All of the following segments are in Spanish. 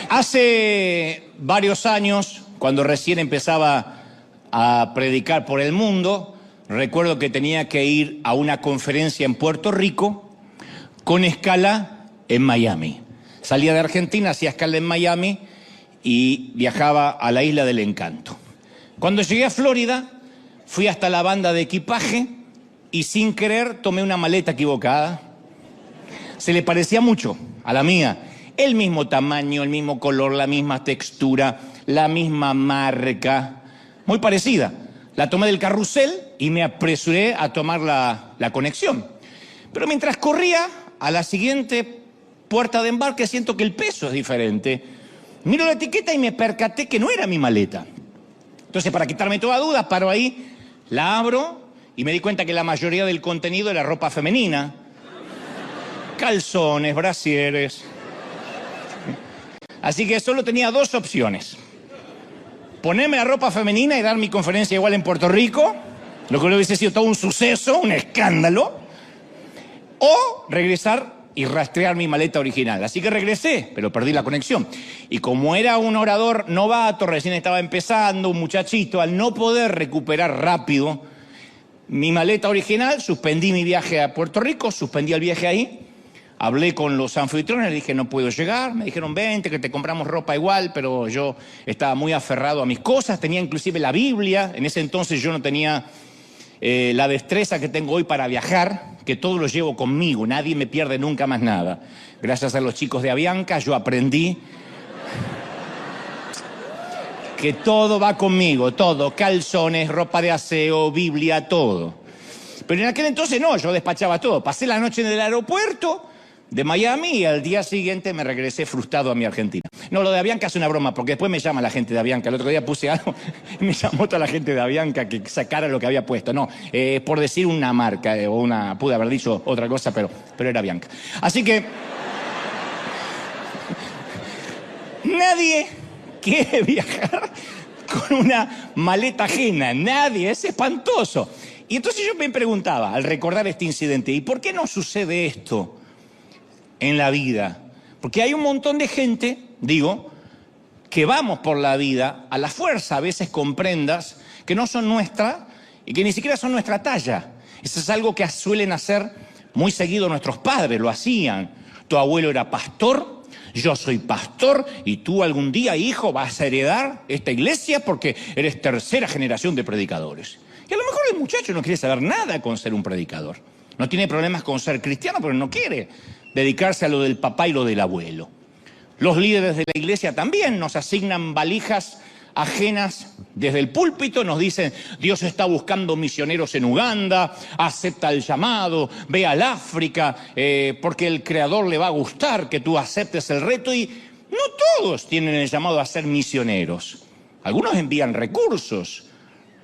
Hace varios años, cuando recién empezaba a predicar por el mundo, recuerdo que tenía que ir a una conferencia en Puerto Rico con escala en Miami. Salía de Argentina, hacía escala en Miami y viajaba a la Isla del Encanto. Cuando llegué a Florida, fui hasta la banda de equipaje y sin querer tomé una maleta equivocada. Se le parecía mucho a la mía. El mismo tamaño, el mismo color, la misma textura, la misma marca. Muy parecida. La tomé del carrusel y me apresuré a tomar la conexión. Pero mientras corría a la siguiente puerta de embarque, siento que el peso es diferente. Miro la etiqueta y me percaté que no era mi maleta. Entonces, para quitarme toda duda, paro ahí, la abro y me di cuenta que la mayoría del contenido era ropa femenina. Calzones, brasieres. Así que solo tenía dos opciones. Ponerme la ropa femenina y dar mi conferencia igual en Puerto Rico, lo que hubiese sido todo un suceso, un escándalo, o regresar y rastrear mi maleta original. Así que regresé, pero perdí la conexión. Y como era un orador novato, recién estaba empezando, un muchachito, al no poder recuperar rápido mi maleta original, suspendí mi viaje a Puerto Rico, suspendí el viaje ahí. Hablé con los anfitriones, les dije, no puedo llegar. Me dijeron, vente, que te compramos ropa igual, pero yo estaba muy aferrado a mis cosas. Tenía inclusive la Biblia. En ese entonces yo no tenía la destreza que tengo hoy para viajar, que todo lo llevo conmigo. Nadie me pierde nunca más nada. Gracias a los chicos de Avianca yo aprendí que todo va conmigo, todo. Calzones, ropa de aseo, Biblia, todo. Pero en aquel entonces no, yo despachaba todo. Pasé la noche en el aeropuerto de Miami y al día siguiente me regresé frustrado a mi Argentina. No, lo de Avianca es una broma, porque después me llama la gente de Avianca. El otro día puse algo y me llamó toda la gente de Avianca que sacara lo que había puesto. No, por decir una marca, pude haber dicho otra cosa, pero era Avianca. Así que nadie quiere viajar con una maleta ajena. Nadie, es espantoso. Y entonces yo me preguntaba, al recordar este incidente, ¿y por qué no sucede esto en la vida? Porque hay un montón de gente, que vamos por la vida a la fuerza, a veces con prendas que no son nuestras y que ni siquiera son nuestra talla. Eso es algo que suelen hacer muy seguido nuestros padres, lo hacían. Tu abuelo era pastor, yo soy pastor y tú algún día, hijo, vas a heredar esta iglesia porque eres tercera generación de predicadores. Y a lo mejor el muchacho no quiere saber nada con ser un predicador. No tiene problemas con ser cristiano, pero no quiere dedicarse a lo del papá y lo del abuelo. Los líderes de la iglesia también nos asignan valijas ajenas desde el púlpito, nos dicen, Dios está buscando misioneros en Uganda, acepta el llamado, ve al África, porque el Creador le va a gustar que tú aceptes el reto. Y no todos tienen el llamado a ser misioneros. Algunos envían recursos.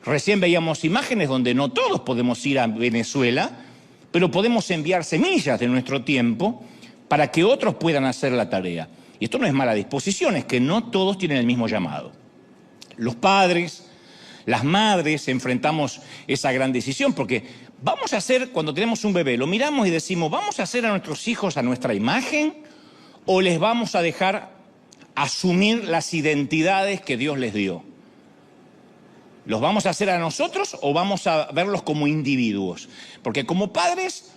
Recién veíamos imágenes donde no todos podemos ir a Venezuela, pero podemos enviar semillas de nuestro tiempo para que otros puedan hacer la tarea. Y esto no es mala disposición, es que no todos tienen el mismo llamado. Los padres, las madres enfrentamos esa gran decisión, porque vamos a hacer, cuando tenemos un bebé, lo miramos y decimos, ¿vamos a hacer a nuestros hijos a nuestra imagen o les vamos a dejar asumir las identidades que Dios les dio? ¿Los vamos a hacer a nosotros o vamos a verlos como individuos? Porque como padres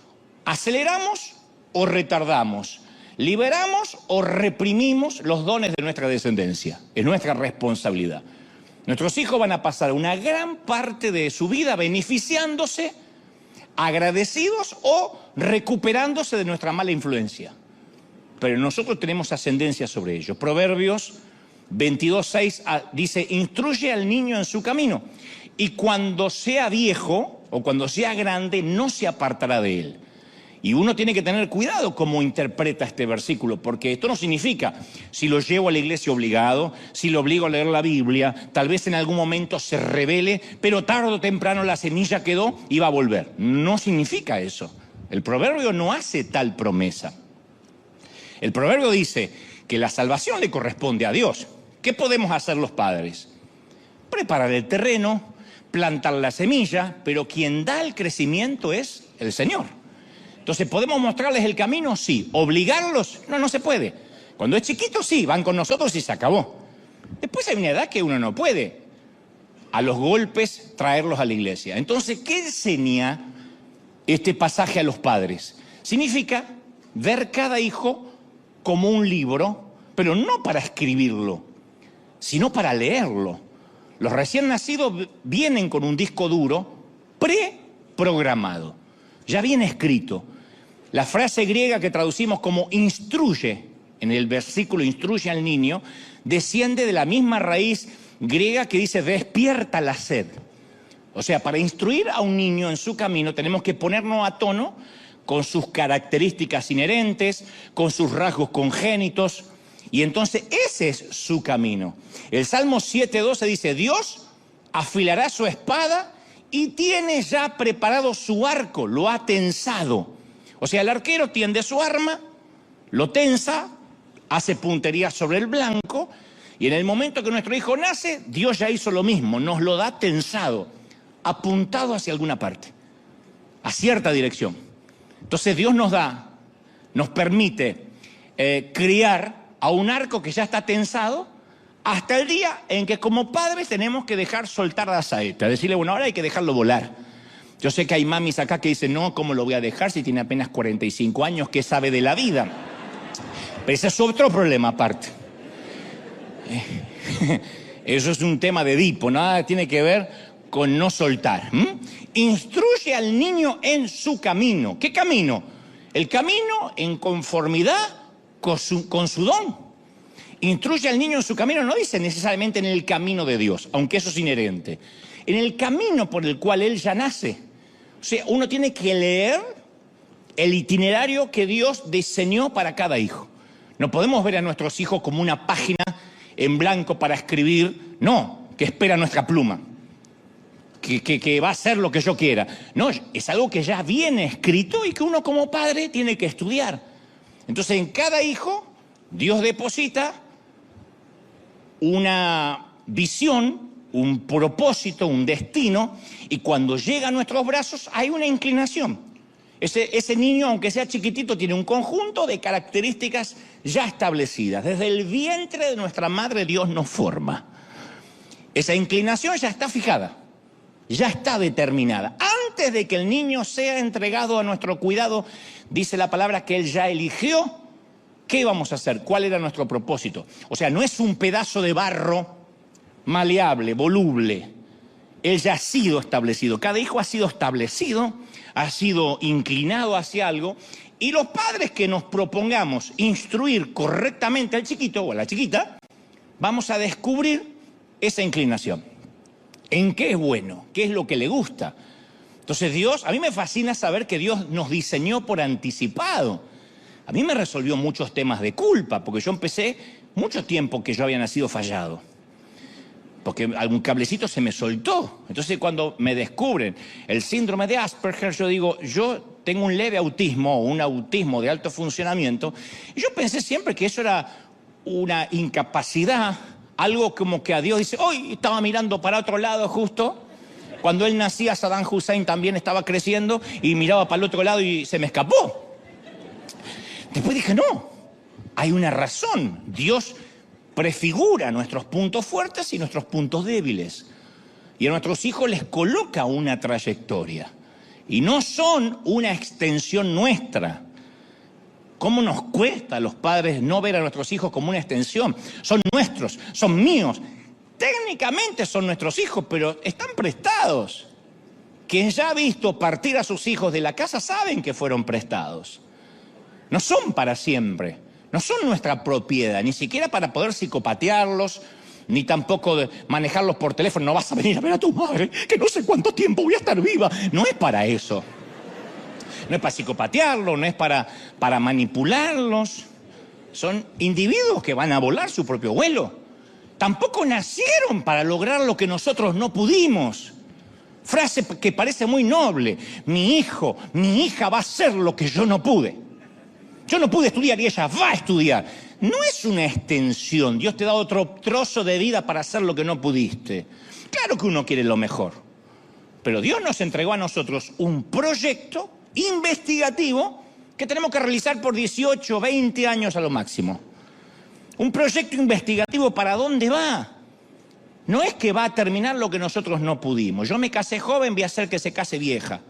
aceleramos o retardamos, liberamos o reprimimos los dones de nuestra descendencia. Es nuestra responsabilidad. Nuestros hijos van a pasar una gran parte de su vida beneficiándose, agradecidos o recuperándose de nuestra mala influencia. Pero nosotros tenemos ascendencia sobre ellos. Proverbios 22:6 dice, instruye al niño en su camino y cuando sea viejo o cuando sea grande no se apartará de él. Y uno tiene que tener cuidado cómo interpreta este versículo, porque esto no significa si lo llevo a la iglesia obligado, si lo obligo a leer la Biblia, tal vez en algún momento se rebele, pero tarde o temprano la semilla quedó y va a volver. No significa eso. El proverbio no hace tal promesa. El proverbio dice que la salvación le corresponde a Dios. ¿Qué podemos hacer los padres? Preparar el terreno, plantar la semilla, pero quien da el crecimiento es el Señor. Entonces, ¿podemos mostrarles el camino? Sí. ¿Obligarlos? No, no se puede. Cuando es chiquito, sí, van con nosotros y se acabó. Después hay una edad que uno no puede a los golpes traerlos a la iglesia. Entonces, ¿qué enseña este pasaje a los padres? Significa ver cada hijo como un libro, pero no para escribirlo, sino para leerlo. Los recién nacidos vienen con un disco duro preprogramado, ya viene escrito. La frase griega que traducimos como instruye, en el versículo instruye al niño, desciende de la misma raíz griega que dice despierta la sed. O sea, para instruir a un niño en su camino tenemos que ponernos a tono con sus características inherentes, con sus rasgos congénitos, y entonces ese es su camino. El Salmo 7:12 dice, Dios afilará su espada y tiene ya preparado su arco, lo ha tensado. O sea, el arquero tiende su arma, lo tensa, hace puntería sobre el blanco, y en el momento que nuestro hijo nace, Dios ya hizo lo mismo, nos lo da tensado, apuntado hacia alguna parte, a cierta dirección. Entonces Dios nos permite criar a un arco que ya está tensado hasta el día en que como padres tenemos que dejar soltar la saeta, decirle, bueno, ahora hay que dejarlo volar. Yo sé que hay mamis acá que dicen, no, ¿cómo lo voy a dejar si tiene apenas 45 años? ¿Qué sabe de la vida? Pero ese es otro problema aparte. Eso es un tema de Edipo, nada tiene que ver con no soltar. Instruye al niño en su camino. ¿Qué camino? El camino en conformidad con su don. Instruye al niño en su camino, no dice necesariamente en el camino de Dios, aunque eso es inherente. En el camino por el cual él ya nace. O sea, uno tiene que leer el itinerario que Dios diseñó para cada hijo. No podemos ver a nuestros hijos como una página en blanco para escribir, no, que espera nuestra pluma, que va a hacer lo que yo quiera. No, es algo que ya viene escrito y que uno como padre tiene que estudiar. Entonces en cada hijo Dios deposita una visión, un propósito, un destino, y cuando llega a nuestros brazos hay una inclinación. Ese niño, aunque sea chiquitito, tiene un conjunto de características ya establecidas. Desde el vientre de nuestra madre Dios nos forma. Esa inclinación ya está fijada, ya está determinada. Antes de que el niño sea entregado a nuestro cuidado, dice la palabra que Él ya eligió qué íbamos a hacer, cuál era nuestro propósito. O sea, no es un pedazo de barro maleable, voluble. Él ya ha sido establecido. Cada hijo ha sido establecido, ha sido inclinado hacia algo, y los padres que nos propongamos instruir correctamente al chiquito o a la chiquita, vamos a descubrir esa inclinación. ¿En qué es bueno? ¿Qué es lo que le gusta? Entonces Dios, a mí me fascina saber que Dios nos diseñó por anticipado. A mí me resolvió muchos temas de culpa, porque yo empecé mucho tiempo que yo había nacido fallado. Porque algún cablecito se me soltó. Entonces cuando me descubren el síndrome de Asperger, yo digo, yo tengo un leve autismo o un autismo de alto funcionamiento. Y yo pensé siempre que eso era una incapacidad, algo como que a Dios dice, hoy estaba mirando para otro lado justo. Cuando él nacía, Saddam Hussein también estaba creciendo y miraba para el otro lado y se me escapó. Después dije, no, hay una razón. Dios prefigura nuestros puntos fuertes y nuestros puntos débiles. Y a nuestros hijos les coloca una trayectoria. Y no son una extensión nuestra. ¿Cómo nos cuesta a los padres no ver a nuestros hijos como una extensión? Son nuestros, son míos. Técnicamente son nuestros hijos, pero están prestados. Quien ya ha visto partir a sus hijos de la casa saben que fueron prestados. No son para siempre. No son nuestra propiedad, ni siquiera para poder psicopatearlos, ni tampoco manejarlos por teléfono. No vas a venir a ver a tu madre, que no sé cuánto tiempo voy a estar viva. No es para eso. No es para psicopatearlos, no es para manipularlos. Son individuos que van a volar su propio vuelo. Tampoco nacieron para lograr lo que nosotros no pudimos. Frase que parece muy noble. Mi hijo, mi hija va a hacer lo que yo no pude. Yo no pude estudiar y ella va a estudiar. No es una extensión. Dios te da otro trozo de vida para hacer lo que no pudiste. Claro que uno quiere lo mejor. Pero Dios nos entregó a nosotros un proyecto investigativo que tenemos que realizar por 18, 20 años a lo máximo. Un proyecto investigativo, ¿para dónde va? No es que va a terminar lo que nosotros no pudimos. Yo me casé joven, voy a hacer que se case vieja.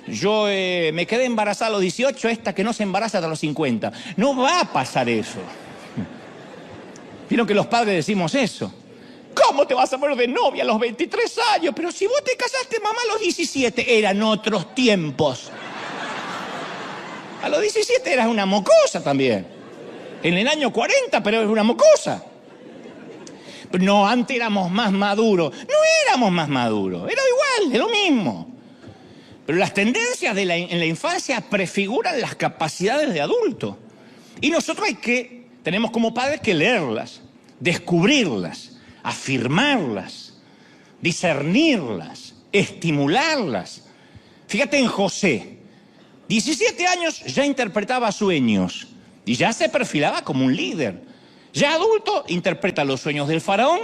Yo me quedé embarazada a los 18, esta que no se embaraza hasta los 50. No va a pasar eso. Vieron que los padres decimos eso. ¿Cómo te vas a poner de novia a los 23 años? Pero si vos te casaste, mamá, a los 17. Eran otros tiempos. A los 17 eras una mocosa también. En el año 40, pero eres una mocosa. No, antes éramos más maduros. No éramos más maduros, era igual, es lo mismo. Pero las tendencias en la infancia prefiguran las capacidades de adulto. Y nosotros tenemos como padres que leerlas, descubrirlas, afirmarlas, discernirlas, estimularlas. Fíjate en José, 17 años ya interpretaba sueños y ya se perfilaba como un líder. Ya adulto interpreta los sueños del faraón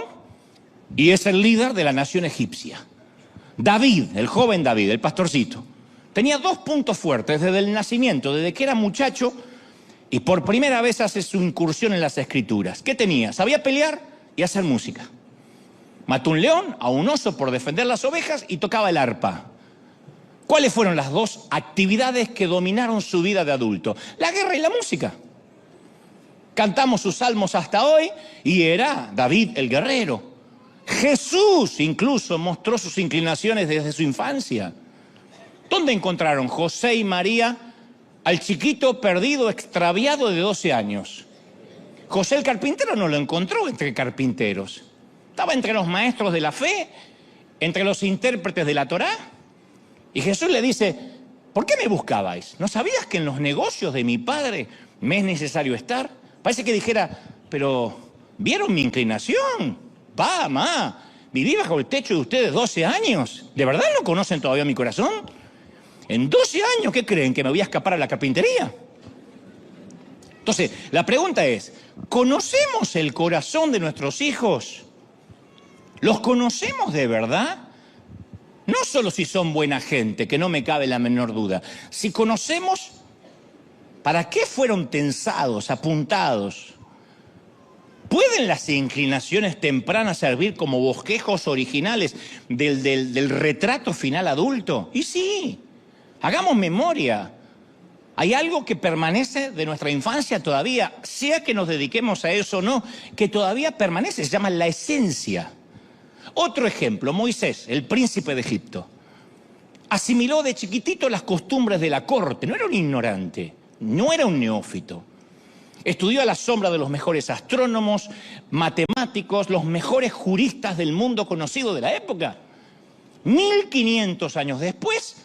y es el líder de la nación egipcia. David, el joven David, el pastorcito, tenía 2 puntos fuertes desde el nacimiento, desde que era muchacho y por primera vez hace su incursión en las escrituras. ¿Qué tenía? Sabía pelear y hacer música. Mató un león, a un oso por defender las ovejas y tocaba el arpa. ¿Cuáles fueron las 2 actividades que dominaron su vida de adulto? La guerra y la música. Cantamos sus salmos hasta hoy y era David el guerrero. Jesús incluso mostró sus inclinaciones desde su infancia. ¿Dónde encontraron José y María al chiquito perdido, extraviado de 12 años? José el carpintero no lo encontró entre carpinteros. Estaba entre los maestros de la fe, entre los intérpretes de la Torá. Y Jesús le dice, ¿por qué me buscabais? ¿No sabías que en los negocios de mi padre me es necesario estar? Parece que dijera, pero ¿vieron mi inclinación? Pa, ma, viví bajo el techo de ustedes 12 años. ¿De verdad no conocen todavía mi corazón? En 12 años, ¿qué creen? ¿Que me voy a escapar a la carpintería? Entonces, la pregunta es, ¿conocemos el corazón de nuestros hijos? ¿Los conocemos de verdad? No solo si son buena gente, que no me cabe la menor duda. Si conocemos para qué fueron tensados, apuntados. ¿Pueden las inclinaciones tempranas servir como bosquejos originales del retrato final adulto? Y sí, hagamos memoria. Hay algo que permanece de nuestra infancia todavía, sea que nos dediquemos a eso o no, que todavía permanece, se llama la esencia. Otro ejemplo, Moisés, el príncipe de Egipto. Asimiló de chiquitito las costumbres de la corte, no era un ignorante, no era un neófito. Estudió a la sombra de los mejores astrónomos, matemáticos, los mejores juristas del mundo conocido de la época. 1500 años después,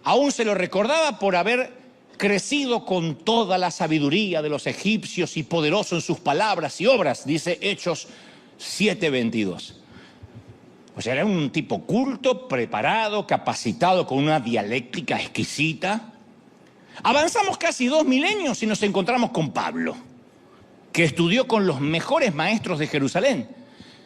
aún se lo recordaba por haber crecido con toda la sabiduría de los egipcios y poderoso en sus palabras y obras, dice Hechos 7:22. O sea, era un tipo culto, preparado, capacitado, con una dialéctica exquisita. Avanzamos casi 2 milenios y nos encontramos con Pablo, que estudió con los mejores maestros de Jerusalén.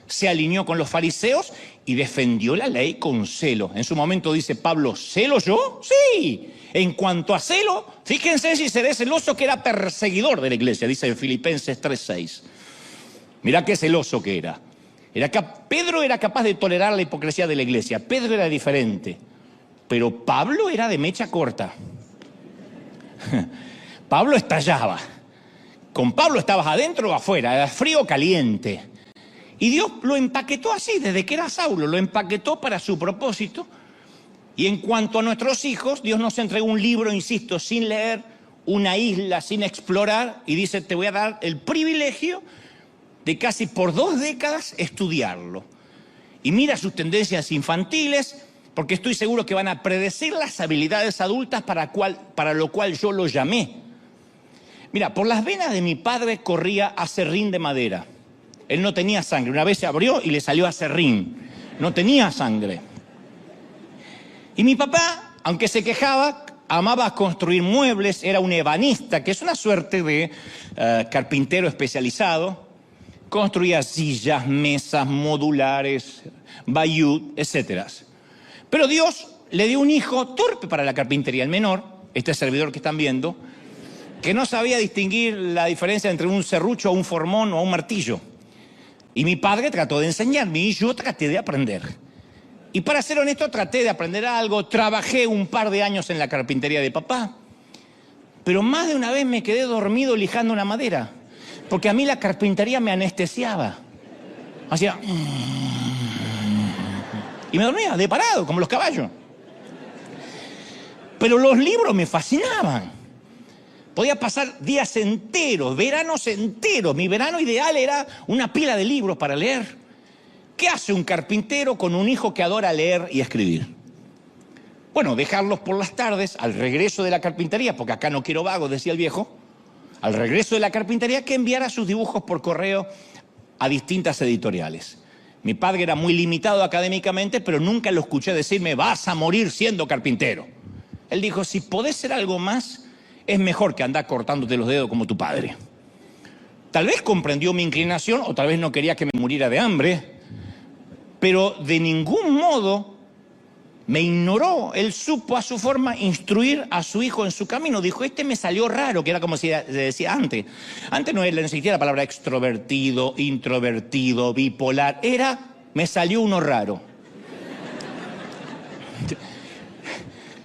Se alineó con los fariseos y defendió la ley con celo. En su momento dice Pablo, ¿celo yo? Sí. En cuanto a celo, fíjense si seré celoso, que era perseguidor de la iglesia, dice en Filipenses 3:6. Mirá qué celoso que era. Pedro era capaz de tolerar la hipocresía de la iglesia. Pedro era diferente. Pero Pablo era de mecha corta. Pablo estallaba. Con Pablo estabas adentro o afuera, era frío o caliente. Y Dios lo empaquetó así, desde que era Saulo, lo empaquetó para su propósito. Y en cuanto a nuestros hijos, Dios nos entregó un libro, insisto, sin leer, una isla sin explorar, y dice, te voy a dar el privilegio de casi por 2 décadas estudiarlo. Y mira sus tendencias infantiles, porque estoy seguro que van a predecir las habilidades adultas para lo cual yo lo llamé. Mira, por las venas de mi padre corría aserrín de madera. Él no tenía sangre. Una vez se abrió y le salió aserrín. No tenía sangre. Y mi papá, aunque se quejaba, amaba construir muebles, era un ebanista, que es una suerte de carpintero especializado. Construía sillas, mesas, modulares, bayud, etc. Pero Dios le dio un hijo torpe para la carpintería, el menor, este servidor que están viendo, que no sabía distinguir la diferencia entre un serrucho, un formón o un martillo. Y mi padre trató de enseñarme y yo traté de aprender. Y para ser honesto, traté de aprender algo, trabajé un par de años en la carpintería de papá. Pero más de una vez me quedé dormido lijando una madera, porque a mí la carpintería me anestesiaba. Hacía... y me dormía de parado, como los caballos. Pero los libros me fascinaban. Podía pasar días enteros, veranos enteros. Mi verano ideal era una pila de libros para leer. ¿Qué hace un carpintero con un hijo que adora leer y escribir? Bueno, dejarlos por las tardes, al regreso de la carpintería, porque acá no quiero vagos, decía el viejo, al regreso de la carpintería, que enviara sus dibujos por correo a distintas editoriales. Mi padre era muy limitado académicamente, pero nunca lo escuché decirme, vas a morir siendo carpintero. Él dijo, si podés ser algo más, es mejor que andar cortándote los dedos como tu padre. Tal vez comprendió mi inclinación, o tal vez no quería que me muriera de hambre, pero de ningún modo me ignoró. Él supo a su forma instruir a su hijo en su camino. Dijo, este me salió raro, que era como se decía antes. Antes no existía la palabra extrovertido, introvertido, bipolar. Me salió uno raro.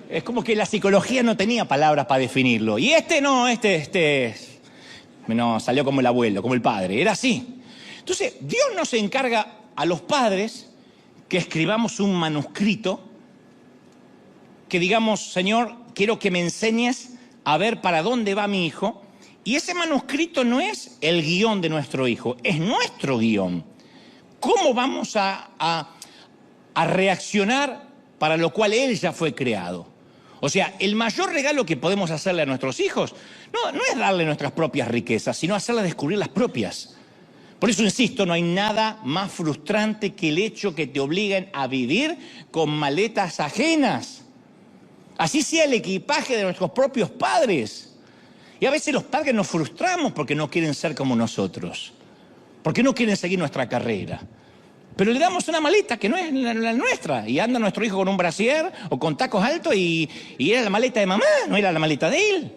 Es como que la psicología no tenía palabras para definirlo. Y no, salió como el abuelo, como el padre. Era así. Entonces, Dios nos encarga a los padres que escribamos un manuscrito, que digamos, Señor, quiero que me enseñes a ver para dónde va mi hijo. Y ese manuscrito no es el guión de nuestro hijo, es nuestro guión. ¿Cómo vamos a reaccionar para lo cual él ya fue creado? O sea, el mayor regalo que podemos hacerle a nuestros hijos no es darle nuestras propias riquezas, sino hacerles descubrir las propias. Por eso insisto, no hay nada más frustrante que el hecho que te obliguen a vivir con maletas ajenas. Así sea el equipaje de nuestros propios padres. Y a veces los padres nos frustramos porque no quieren ser como nosotros, porque no quieren seguir nuestra carrera. Pero le damos una maleta que no es la nuestra, y anda nuestro hijo con un brasier o con tacos altos y era la maleta de mamá, no era la maleta de él.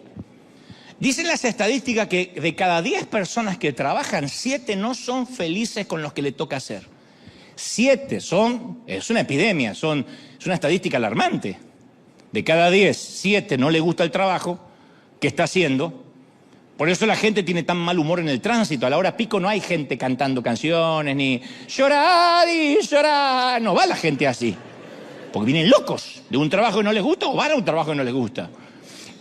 Dicen las estadísticas que de cada 10 personas que trabajan, 7 no son felices con lo que le toca hacer. 7 es una epidemia, es una estadística alarmante. De cada 10, 7 no le gusta el trabajo que está haciendo. Por eso la gente tiene tan mal humor en el tránsito. A la hora pico no hay gente cantando canciones, ni llorar y llorar. No va la gente así. Porque vienen locos de un trabajo que no les gusta o van a un trabajo que no les gusta.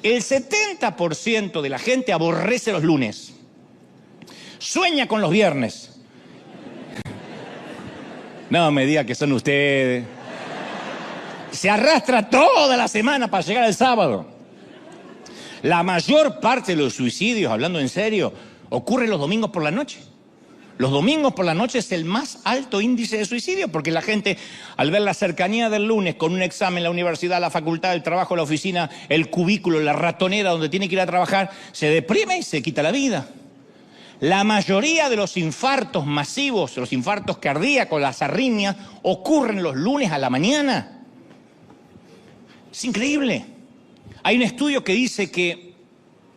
El 70% de la gente aborrece los lunes. Sueña con los viernes. No me diga que son ustedes. Se arrastra toda la semana para llegar al sábado. La mayor parte de los suicidios, hablando en serio, ocurre los domingos por la noche. Los domingos por la noche es el más alto índice de suicidio, porque la gente, al ver la cercanía del lunes con un examen, la universidad, la facultad, el trabajo, la oficina, el cubículo, la ratonera donde tiene que ir a trabajar, se deprime y se quita la vida. La mayoría de los infartos masivos, los infartos cardíacos, las arritmias, ocurren los lunes a la mañana. Es increíble. Hay un estudio que dice que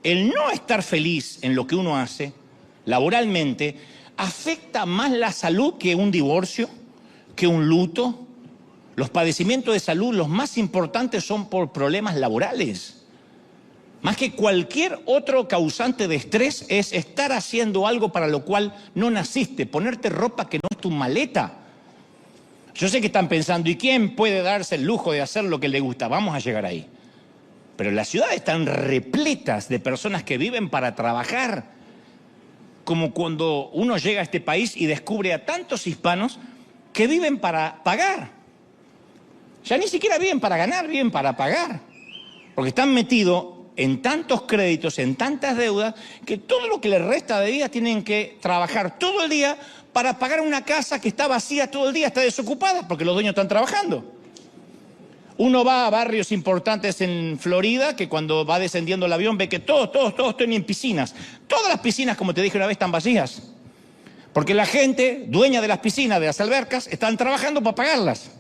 el no estar feliz en lo que uno hace, laboralmente, afecta más la salud que un divorcio, que un luto. Los padecimientos de salud, los más importantes, son por problemas laborales. Más que cualquier otro causante de estrés es estar haciendo algo para lo cual no naciste, ponerte ropa que no es tu maleta. Yo sé que están pensando, ¿y quién puede darse el lujo de hacer lo que le gusta? Vamos a llegar ahí. Pero las ciudades están repletas de personas que viven para trabajar. Como cuando uno llega a este país y descubre a tantos hispanos que viven para pagar. Ya ni siquiera viven para ganar, viven para pagar. Porque están metidos en tantos créditos, en tantas deudas, que todo lo que les resta de vida tienen que trabajar todo el día para pagar una casa que está vacía todo el día, está desocupada, porque los dueños están trabajando. Uno va a barrios importantes en Florida, que cuando va descendiendo el avión ve que todos tienen piscinas. Todas las piscinas, como te dije una vez, están vacías. Porque la gente, dueña de las piscinas, de las albercas, están trabajando para pagarlas.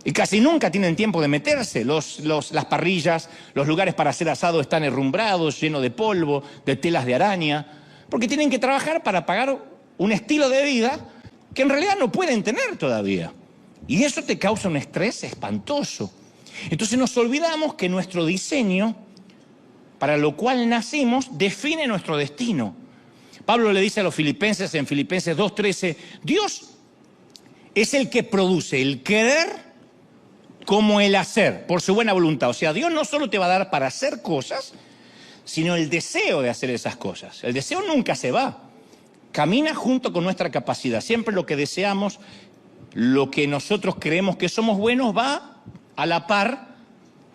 Y casi nunca tienen tiempo de meterse. Las parrillas, los lugares para hacer asado están herrumbrados, llenos de polvo, de telas de araña, porque tienen que trabajar para pagar un estilo de vida que en realidad no pueden tener todavía. Y eso te causa un estrés espantoso. Entonces nos olvidamos que nuestro diseño, para lo cual nacimos, define nuestro destino. Pablo le dice a los filipenses en Filipenses 2:13, Dios es el que produce el querer como el hacer, por su buena voluntad. O sea, Dios no solo te va a dar para hacer cosas, sino el deseo de hacer esas cosas. El deseo nunca se va. Camina junto con nuestra capacidad. Siempre lo que deseamos, lo que nosotros creemos que somos buenos, va a la par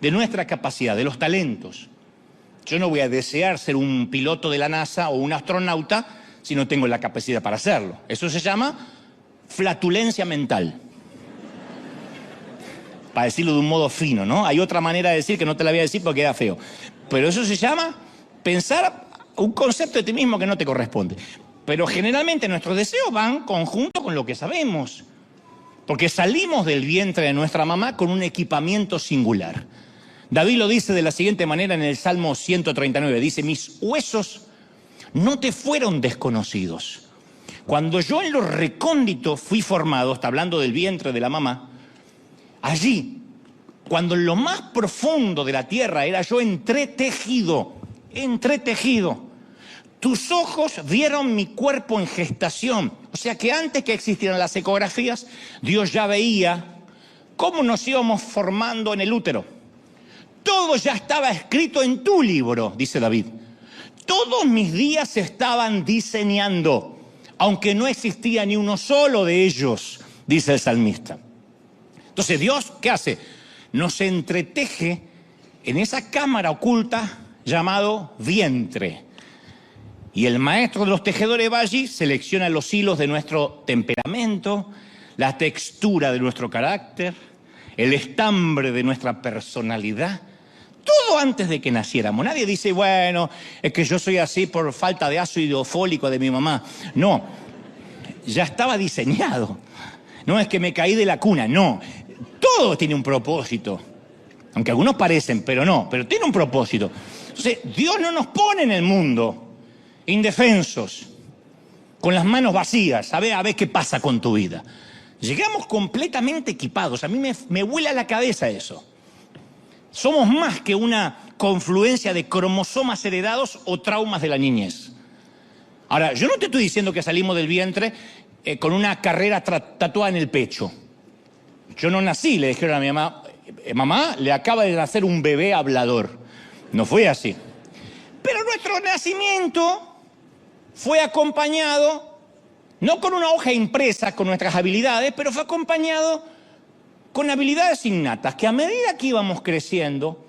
de nuestra capacidad, de los talentos. Yo no voy a desear ser un piloto de la NASA o un astronauta si no tengo la capacidad para hacerlo. Eso se llama flatulencia mental. Para decirlo de un modo fino, ¿no? Hay otra manera de decir que no te la voy a decir porque queda feo. Pero eso se llama pensar un concepto de ti mismo que no te corresponde. Pero generalmente nuestros deseos van conjunto con lo que sabemos. Porque salimos del vientre de nuestra mamá con un equipamiento singular. David lo dice de la siguiente manera en el Salmo 139. Dice, mis huesos no te fueron desconocidos. Cuando yo en lo recóndito fui formado, está hablando del vientre de la mamá, allí, cuando en lo más profundo de la tierra era yo entretejido. Tus ojos vieron mi cuerpo en gestación. O sea que antes que existieran las ecografías, Dios ya veía cómo nos íbamos formando en el útero. Todo ya estaba escrito en tu libro, dice David. Todos mis días se estaban diseñando, aunque no existía ni uno solo de ellos, dice el salmista. Entonces Dios, ¿qué hace? Nos entreteje en esa cámara oculta llamado vientre. Y el maestro de los tejedores va allí, selecciona los hilos de nuestro temperamento, la textura de nuestro carácter, el estambre de nuestra personalidad. Todo antes de que naciéramos. Nadie dice, bueno, es que yo soy así por falta de ácido fólico de mi mamá. No, ya estaba diseñado. No es que me caí de la cuna, no. Todo tiene un propósito. Aunque algunos parecen, pero no, pero tiene un propósito. Entonces, Dios no nos pone en el mundo indefensos, con las manos vacías, a ver qué pasa con tu vida. Llegamos completamente equipados. A mí me vuela la cabeza eso. Somos más que una confluencia de cromosomas heredados o traumas de la niñez. Ahora, yo no te estoy diciendo que salimos del vientre con una carrera tatuada en el pecho. Yo no nací, le dijeron a mi mamá, mamá, le acaba de nacer un bebé hablador. No fue así. Pero nuestro nacimiento fue acompañado, no con una hoja impresa con nuestras habilidades, pero fue acompañado con habilidades innatas, que a medida que íbamos creciendo,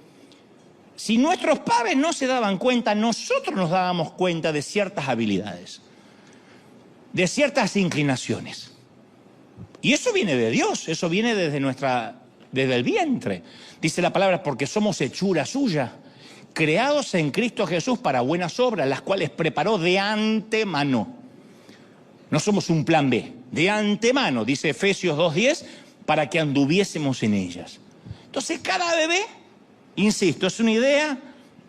si nuestros padres no se daban cuenta, nosotros nos dábamos cuenta de ciertas habilidades, de ciertas inclinaciones. Y eso viene de Dios, eso viene desde el vientre. Dice la palabra, porque somos hechura suya, creados en Cristo Jesús para buenas obras, las cuales preparó de antemano. No somos un plan B, de antemano, dice Efesios 2:10, para que anduviésemos en ellas. Entonces cada bebé, insisto, es una idea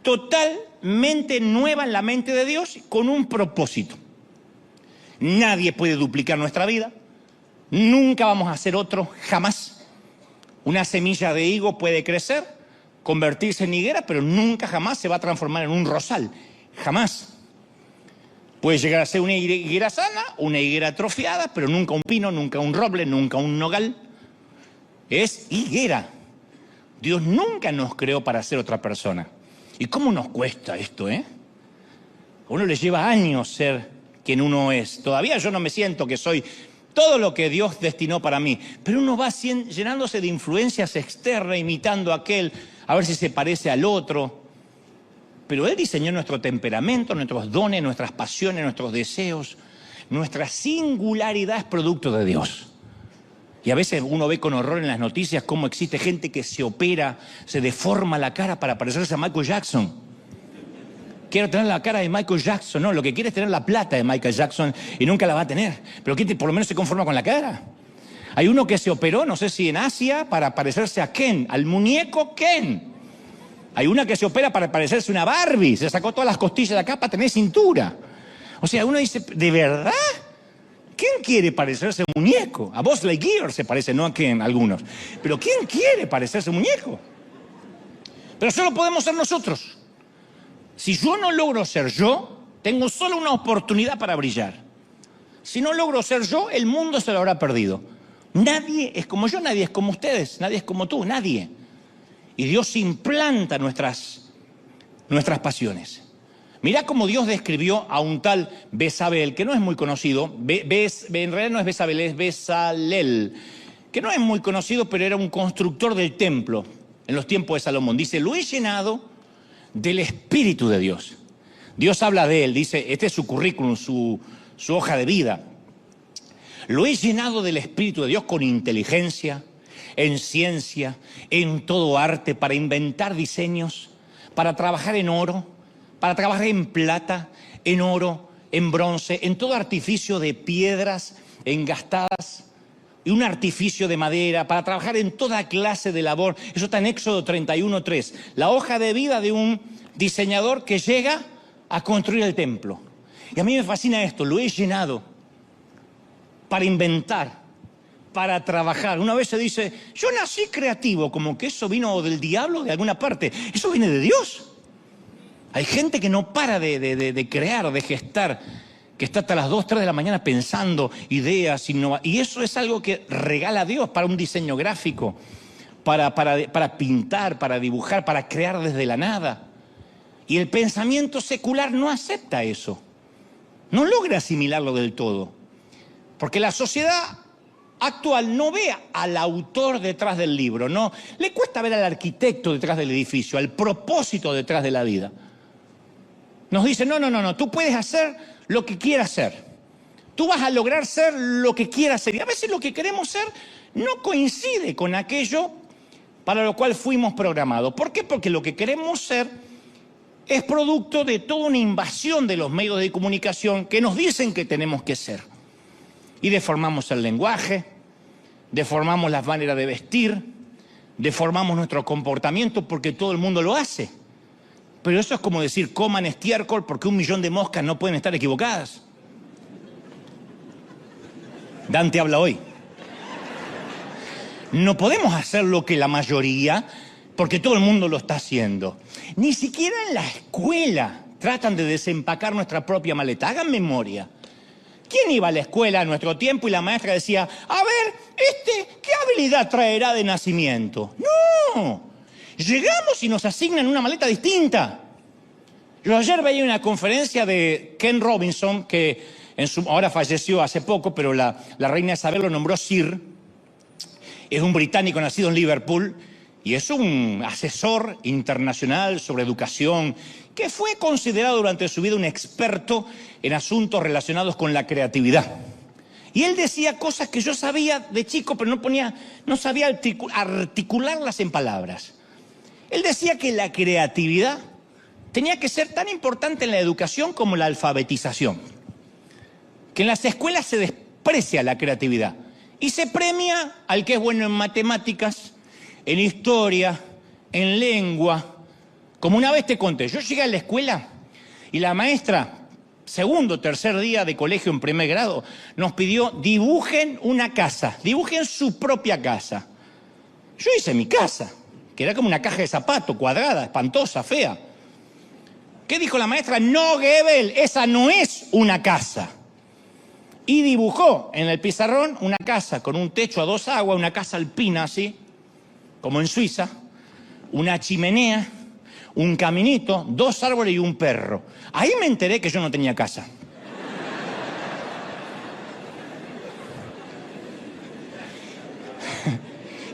totalmente nueva en la mente de Dios con un propósito. Nadie puede duplicar nuestra vida, nunca vamos a ser otro, jamás. Una semilla de higo puede crecer, convertirse en higuera, pero nunca jamás se va a transformar en un rosal, jamás. Puede llegar a ser una higuera sana, una higuera atrofiada, pero nunca un pino, nunca un roble, nunca un nogal. Es higuera. Dios nunca nos creó para ser otra persona. ¿Y cómo nos cuesta esto, A uno le lleva años ser quien uno es. Todavía yo no me siento que soy todo lo que Dios destinó para mí. Pero uno va llenándose de influencias externas, imitando a aquel, a ver si se parece al otro. Pero Él diseñó nuestro temperamento, nuestros dones, nuestras pasiones, nuestros deseos. Nuestra singularidad es producto de Dios. Y a veces uno ve con horror en las noticias cómo existe gente que se opera, se deforma la cara para parecerse a Michael Jackson. Quiero tener la cara de Michael Jackson. No, lo que quiere es tener la plata de Michael Jackson y nunca la va a tener. Pero por lo menos se conforma con la cara. Hay uno que se operó, no sé si en Asia, para parecerse a Ken, al muñeco Ken. Hay una que se opera para parecerse a una Barbie, se sacó todas las costillas de acá para tener cintura. O sea, uno dice, ¿de verdad? ¿Quién quiere parecerse a un muñeco? A Buzz Lightyear se parece, no a Ken, algunos. Pero ¿quién quiere parecerse a un muñeco? Pero solo podemos ser nosotros. Si yo no logro ser yo, tengo solo una oportunidad para brillar. Si no logro ser yo, el mundo se lo habrá perdido. Nadie es como yo, nadie es como ustedes, nadie es como tú, nadie. Y Dios implanta nuestras pasiones. Mirá cómo Dios describió a un tal Bezalel, que no es muy conocido. En realidad no es Bezalel, es Bezalel, que no es muy conocido, pero era un constructor del templo en los tiempos de Salomón. Dice, lo he llenado del Espíritu de Dios. Dios habla de él, dice, este es su currículum, su hoja de vida. Lo he llenado del Espíritu de Dios con inteligencia, en ciencia, en todo arte, para inventar diseños, para trabajar en oro, para trabajar en plata, en oro, en bronce, en todo artificio de piedras engastadas y un artificio de madera, para trabajar en toda clase de labor. Eso está en Éxodo 31:3. La hoja de vida de un diseñador que llega a construir el templo. Y a mí me fascina esto, lo he llenado para inventar, para trabajar. Una vez se dice, yo nací creativo, como que eso vino del diablo de alguna parte. Eso viene de Dios. Hay gente que no para de crear, de gestar, que está hasta las 2, 3 de la mañana pensando ideas, y eso es algo que regala Dios para un diseño gráfico, para pintar, para dibujar, para crear desde la nada. Y el pensamiento secular no acepta eso. No logra asimilarlo del todo. Porque la sociedad actual no ve al autor detrás del libro, no. Le cuesta ver al arquitecto detrás del edificio, al propósito detrás de la vida. Nos dicen, no, tú puedes hacer lo que quieras ser. Tú vas a lograr ser lo que quieras ser. Y a veces lo que queremos ser no coincide con aquello para lo cual fuimos programados. ¿Por qué? Porque lo que queremos ser es producto de toda una invasión de los medios de comunicación que nos dicen que tenemos que ser. Y deformamos el lenguaje, deformamos las maneras de vestir, deformamos nuestro comportamiento porque todo el mundo lo hace. Pero eso es como decir, coman estiércol porque 1 millón de moscas no pueden estar equivocadas. Dante habla hoy. No podemos hacer lo que la mayoría, porque todo el mundo lo está haciendo. Ni siquiera en la escuela tratan de desempacar nuestra propia maleta. Hagan memoria. ¿Quién iba a la escuela a nuestro tiempo y la maestra decía, a ver, ¿qué habilidad traerá de nacimiento? No, llegamos y nos asignan una maleta distinta. Yo ayer veía una conferencia de Ken Robinson, que ahora falleció hace poco, pero la reina Isabel lo nombró Sir. Es un británico nacido en Liverpool y es un asesor internacional sobre educación que fue considerado durante su vida un experto en asuntos relacionados con la creatividad. Y él decía cosas que yo sabía de chico, pero no sabía articularlas en palabras. Él decía que la creatividad tenía que ser tan importante en la educación como la alfabetización. Que en las escuelas se desprecia la creatividad y se premia al que es bueno en matemáticas, en historia, en lengua. Como una vez te conté, yo llegué a la escuela y la maestra, segundo, tercer día de colegio en primer grado, nos pidió dibujen una casa, dibujen su propia casa. Yo hice mi casa, que era como una caja de zapato, cuadrada, espantosa, fea. ¿Qué dijo la maestra? No, Goebel, esa no es una casa. Y dibujó en el pizarrón una casa con un techo a 2 aguas, una casa alpina así, como en Suiza, una chimenea, un caminito, 2 árboles y un perro. Ahí me enteré que yo no tenía casa.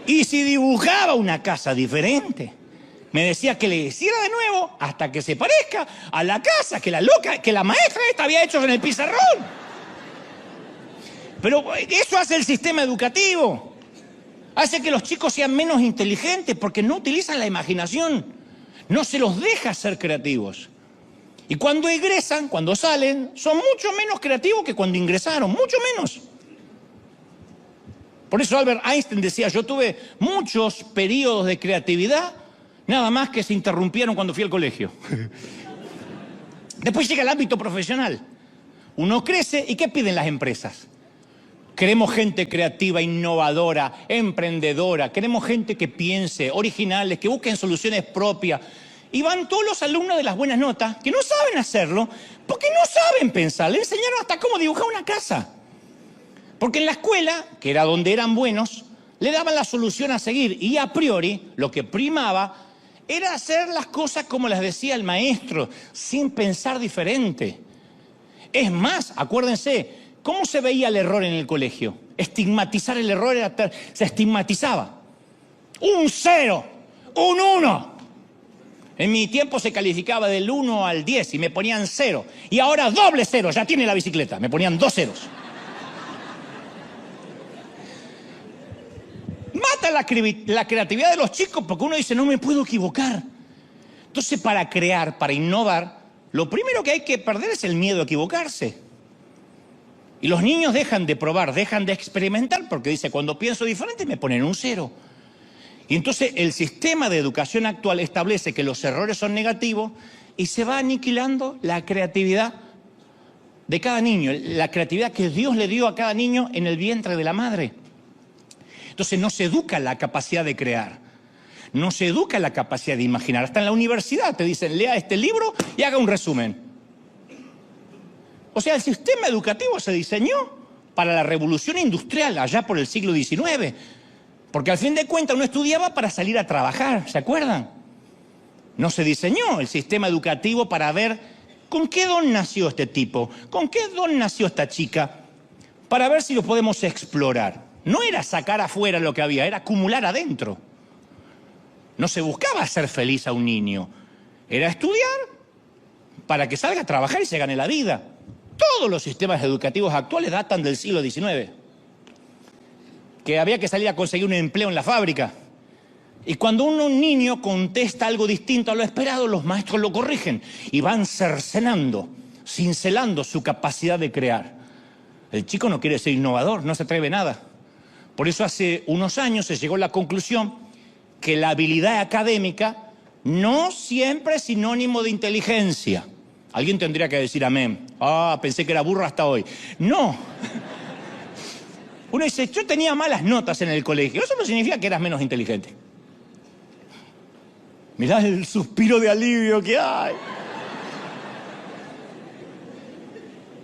Y si dibujaba una casa diferente, me decía que le hiciera de nuevo hasta que se parezca a la casa que la maestra esta había hecho en el pizarrón. Pero eso hace el sistema educativo. Hace que los chicos sean menos inteligentes porque no utilizan la imaginación. No se los deja ser creativos. Y cuando egresan, cuando salen, son mucho menos creativos que cuando ingresaron, mucho menos. Por eso Albert Einstein decía, yo tuve muchos periodos de creatividad, nada más que se interrumpieron cuando fui al colegio. Después llega el ámbito profesional. Uno crece y ¿qué piden las empresas? Queremos gente creativa, innovadora, emprendedora. Queremos gente que piense, originales, que busquen soluciones propias. Y van todos los alumnos de las buenas notas que no saben hacerlo porque no saben pensar. Le enseñaron hasta cómo dibujar una casa. Porque en la escuela, que era donde eran buenos, le daban la solución a seguir. Y a priori, lo que primaba era hacer las cosas como las decía el maestro, sin pensar diferente. Es más, acuérdense, ¿cómo se veía el error en el colegio? Estigmatizar el error se estigmatizaba. Un 0, un 1. En mi tiempo se calificaba del 1 al 10 y me ponían 0. Y ahora doble 0, ya tiene la bicicleta, me ponían 2 ceros. Mata la creatividad de los chicos porque uno dice, no me puedo equivocar. Entonces, para crear, para innovar, lo primero que hay que perder es el miedo a equivocarse. Y los niños dejan de probar, dejan de experimentar porque dice, cuando pienso diferente me ponen un 0. Y entonces el sistema de educación actual establece que los errores son negativos y se va aniquilando la creatividad de cada niño, la creatividad que Dios le dio a cada niño en el vientre de la madre. Entonces no se educa la capacidad de crear, no se educa la capacidad de imaginar. Hasta en la universidad te dicen, lea este libro y haga un resumen. O sea, el sistema educativo se diseñó para la revolución industrial, allá por el siglo XIX. Porque al fin de cuentas uno estudiaba para salir a trabajar, ¿se acuerdan? No se diseñó el sistema educativo para ver con qué don nació este tipo, con qué don nació esta chica, para ver si lo podemos explorar. No era sacar afuera lo que había, era acumular adentro. No se buscaba hacer feliz a un niño, era estudiar para que salga a trabajar y se gane la vida. Todos los sistemas educativos actuales datan del siglo XIX. Que había que salir a conseguir un empleo en la fábrica. Y cuando un niño contesta algo distinto a lo esperado, los maestros lo corrigen y van cercenando, cincelando su capacidad de crear. El chico no quiere ser innovador, no se atreve a nada. Por eso hace unos años se llegó a la conclusión que la habilidad académica no siempre es sinónimo de inteligencia. Alguien tendría que decir amén. Ah, pensé que era burro hasta hoy. No. Uno dice, yo tenía malas notas en el colegio. Eso no significa que eras menos inteligente. Mirá el suspiro de alivio que hay.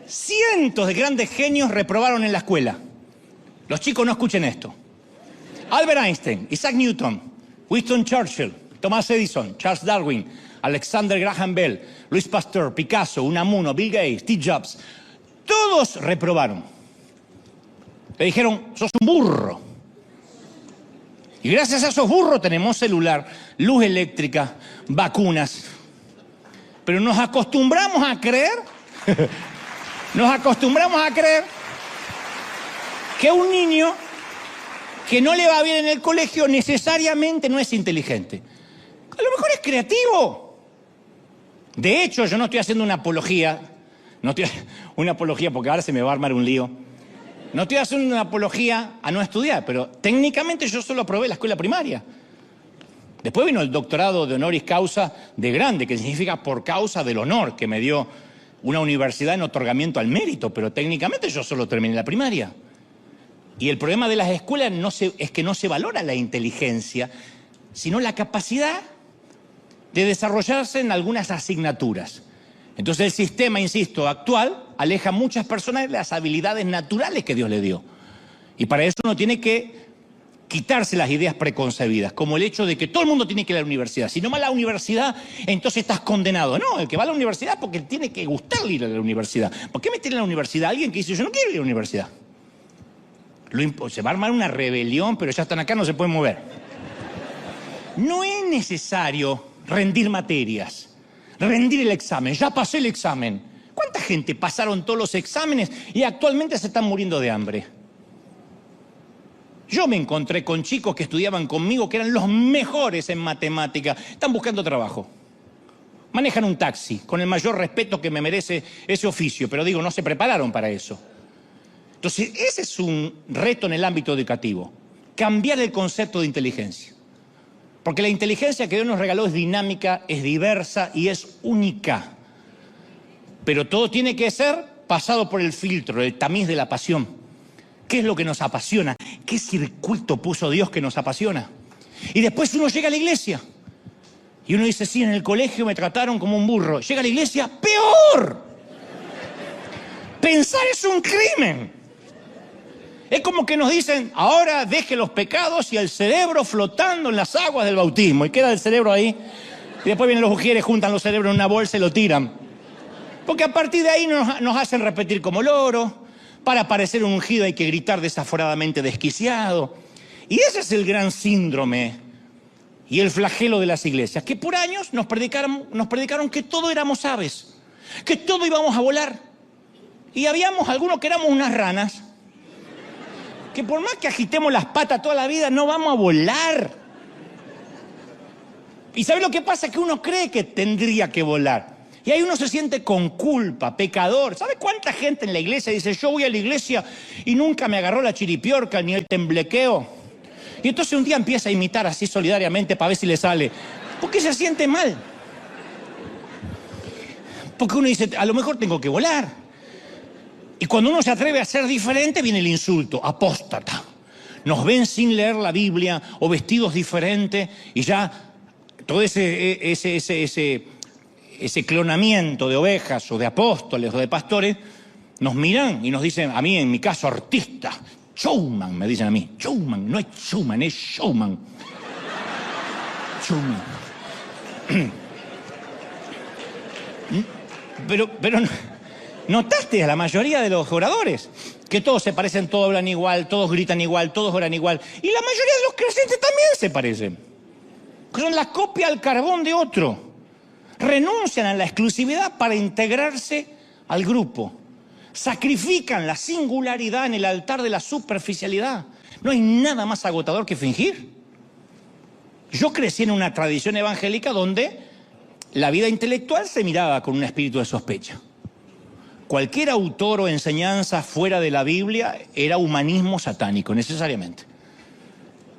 Cientos de grandes genios reprobaron en la escuela. Los chicos no escuchen esto. Albert Einstein, Isaac Newton, Winston Churchill, Thomas Edison, Charles Darwin, Alexander Graham Bell, Louis Pasteur, Picasso, Unamuno, Bill Gates, Steve Jobs. Todos reprobaron. Le dijeron, sos un burro. Y gracias a esos burros tenemos celular, luz eléctrica, vacunas. Pero nos acostumbramos a creer, que un niño que no le va bien en el colegio necesariamente no es inteligente. A lo mejor es creativo. De hecho, yo no estoy haciendo una apología, porque ahora se me va a armar un lío. No estoy haciendo una apología a no estudiar, pero técnicamente yo solo aprobé la escuela primaria. Después vino el doctorado de honoris causa de grande, que significa por causa del honor, que me dio una universidad en otorgamiento al mérito, pero técnicamente yo solo terminé la primaria. Y el problema de las escuelas es que no se valora la inteligencia, sino la capacidad de desarrollarse en algunas asignaturas. Entonces el sistema, insisto, actual aleja a muchas personas de las habilidades naturales que Dios le dio. Y para eso uno tiene que quitarse las ideas preconcebidas, como el hecho de que todo el mundo tiene que ir a la universidad. Si no va a la universidad, entonces estás condenado. No, el que va a la universidad porque tiene que gustarle ir a la universidad. ¿Por qué meter en la universidad a alguien que dice yo no quiero ir a la universidad? Se va a armar una rebelión, pero ya están acá, no se pueden mover. No es necesario rendir materias, rendir el examen. Ya pasé el examen. ¿Cuánta gente pasaron todos los exámenes y actualmente se están muriendo de hambre? Yo me encontré con chicos que estudiaban conmigo que eran los mejores en matemática. Están buscando trabajo. Manejan un taxi, con el mayor respeto que me merece ese oficio, pero digo, no se prepararon para eso. Entonces, ese es un reto en el ámbito educativo, cambiar el concepto de inteligencia. Porque la inteligencia que Dios nos regaló es dinámica, es diversa y es única. Pero todo tiene que ser pasado por el filtro, el tamiz de la pasión. ¿Qué es lo que nos apasiona? ¿Qué circuito puso Dios que nos apasiona? Y después uno llega a la iglesia y uno dice, sí, en el colegio me trataron como un burro. Llega a la iglesia, ¡peor! Pensar es un crimen. Es como que nos dicen, ahora deje los pecados y el cerebro flotando en las aguas del bautismo. Y queda el cerebro ahí. Y después vienen los ujieres, juntan los cerebros en una bolsa y lo tiran. Porque a partir de ahí nos hacen repetir como loro. Para parecer un ungido hay que gritar desaforadamente desquiciado. Y ese es el gran síndrome y el flagelo de las iglesias. Que por años nos predicaron que todo éramos aves. Que todo íbamos a volar. Y habíamos algunos que éramos unas ranas. Que por más que agitemos las patas toda la vida, no vamos a volar. ¿Y sabe lo que pasa? Que uno cree que tendría que volar. Y ahí uno se siente con culpa, pecador. ¿Sabe cuánta gente en la iglesia dice, yo voy a la iglesia y nunca me agarró la chiripiorca ni el temblequeo? Y entonces un día empieza a imitar así solidariamente para ver si le sale. Porque se siente mal. Porque uno dice, a lo mejor tengo que volar. Y cuando uno se atreve a ser diferente, viene el insulto, apóstata. Nos ven sin leer la Biblia o vestidos diferentes y ya todo ese clonamiento de ovejas o de apóstoles o de pastores nos miran y nos dicen, a mí en mi caso, artista, showman, me dicen a mí. Showman, no es showman, es showman. Showman. Pero ¿notaste a la mayoría de los oradores? Que todos se parecen, todos hablan igual, todos gritan igual, todos oran igual. Y la mayoría de los creyentes también se parecen. Son la copia al carbón de otro. Renuncian a la exclusividad para integrarse al grupo. Sacrifican la singularidad en el altar de la superficialidad. No hay nada más agotador que fingir. Yo crecí en una tradición evangélica donde la vida intelectual se miraba con un espíritu de sospecha. Cualquier autor o enseñanza fuera de la Biblia era humanismo satánico, necesariamente.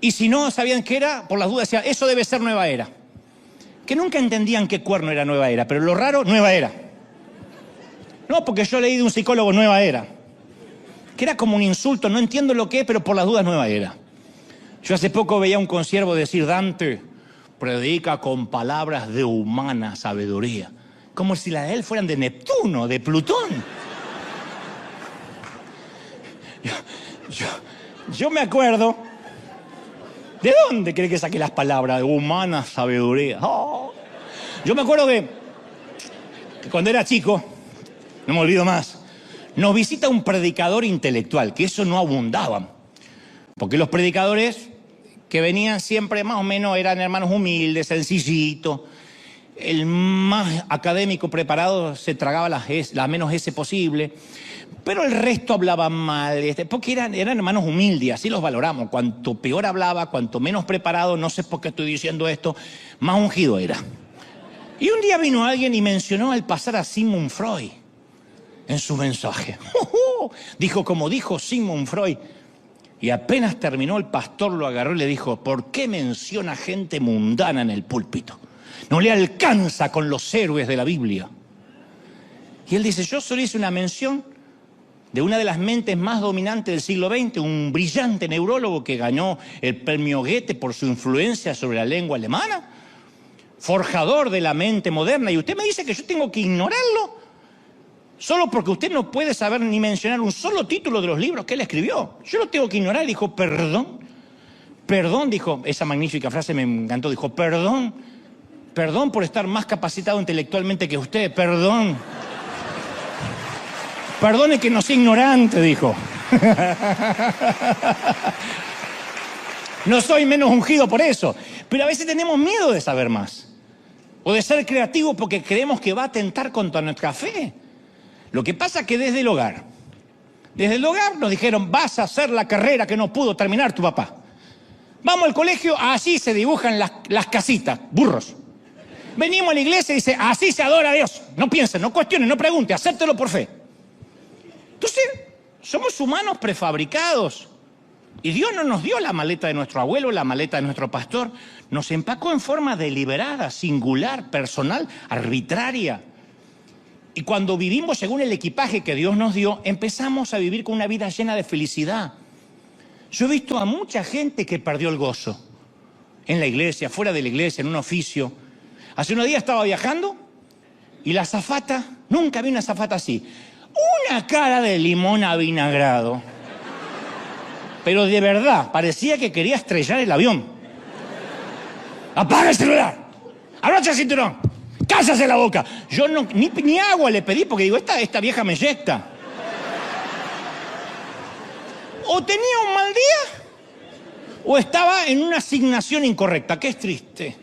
Y si no sabían qué era, por las dudas decían, eso debe ser nueva era. Que nunca entendían qué cuerno era nueva era, pero lo raro, nueva era. No, porque yo leí de un psicólogo nueva era. Que era como un insulto, no entiendo lo que es, pero por las dudas nueva era. Yo hace poco veía a un consiervo decir, Dante predica con palabras de humana sabiduría. Como si las de él fueran de Neptuno, de Plutón. Yo me acuerdo. ¿De dónde cree que saqué las palabras? De humana sabiduría. Oh. Yo me acuerdo que cuando era chico, no me olvido más, nos visita un predicador intelectual, que eso no abundaba. Porque los predicadores que venían siempre más o menos eran hermanos humildes, sencillitos. El más académico preparado se tragaba la menos S posible, pero el resto hablaba mal, porque eran hermanos humildes, así los valoramos. Cuanto peor hablaba, cuanto menos preparado, no sé por qué estoy diciendo esto, más ungido era. Y un día vino alguien y mencionó al pasar a Sigmund Freud en su mensaje. Dijo como dijo Sigmund Freud. Y apenas terminó, el pastor lo agarró y le dijo, ¿por qué menciona gente mundana en el púlpito? No le alcanza con los héroes de la Biblia. Y él dice, yo solo hice una mención de una de las mentes más dominantes del siglo XX, un brillante neurólogo que ganó el premio Goethe por su influencia sobre la lengua alemana, forjador de la mente moderna, y usted me dice que yo tengo que ignorarlo solo porque usted no puede saber ni mencionar un solo título de los libros que él escribió. Yo lo tengo que ignorar. Dijo, perdón, dijo, esa magnífica frase me encantó, dijo, perdón por estar más capacitado intelectualmente que usted, perdón. Perdone que no sea ignorante, dijo. No soy menos ungido por eso, pero a veces tenemos miedo de saber más. O de ser creativos porque creemos que va a atentar contra nuestra fe. Lo que pasa es que desde el hogar nos dijeron, vas a hacer la carrera que no pudo terminar tu papá. Vamos al colegio, así se dibujan las casitas, burros. Venimos a la iglesia y dice, así se adora a Dios. No piensen, no cuestionen, no pregunten, acéptelo por fe. Entonces, Somos humanos prefabricados. Y Dios no nos dio la maleta de nuestro abuelo, la maleta de nuestro pastor. Nos empacó en forma deliberada, singular, personal, arbitraria. Y cuando vivimos según el equipaje que Dios nos dio, empezamos a vivir con una vida llena de felicidad. Yo he visto a mucha gente que perdió el gozo. En la iglesia, fuera de la iglesia, en un oficio. Hace unos días estaba viajando y la azafata, nunca vi una azafata así. Una cara de limón avinagrado. Pero de verdad, parecía que quería estrellar el avión. ¡Apaga el celular! ¡Abrocha el cinturón! ¡Cállase la boca! Yo ni agua le pedí porque digo, esta vieja me eyecta. O tenía un mal día o estaba en una asignación incorrecta, que es triste.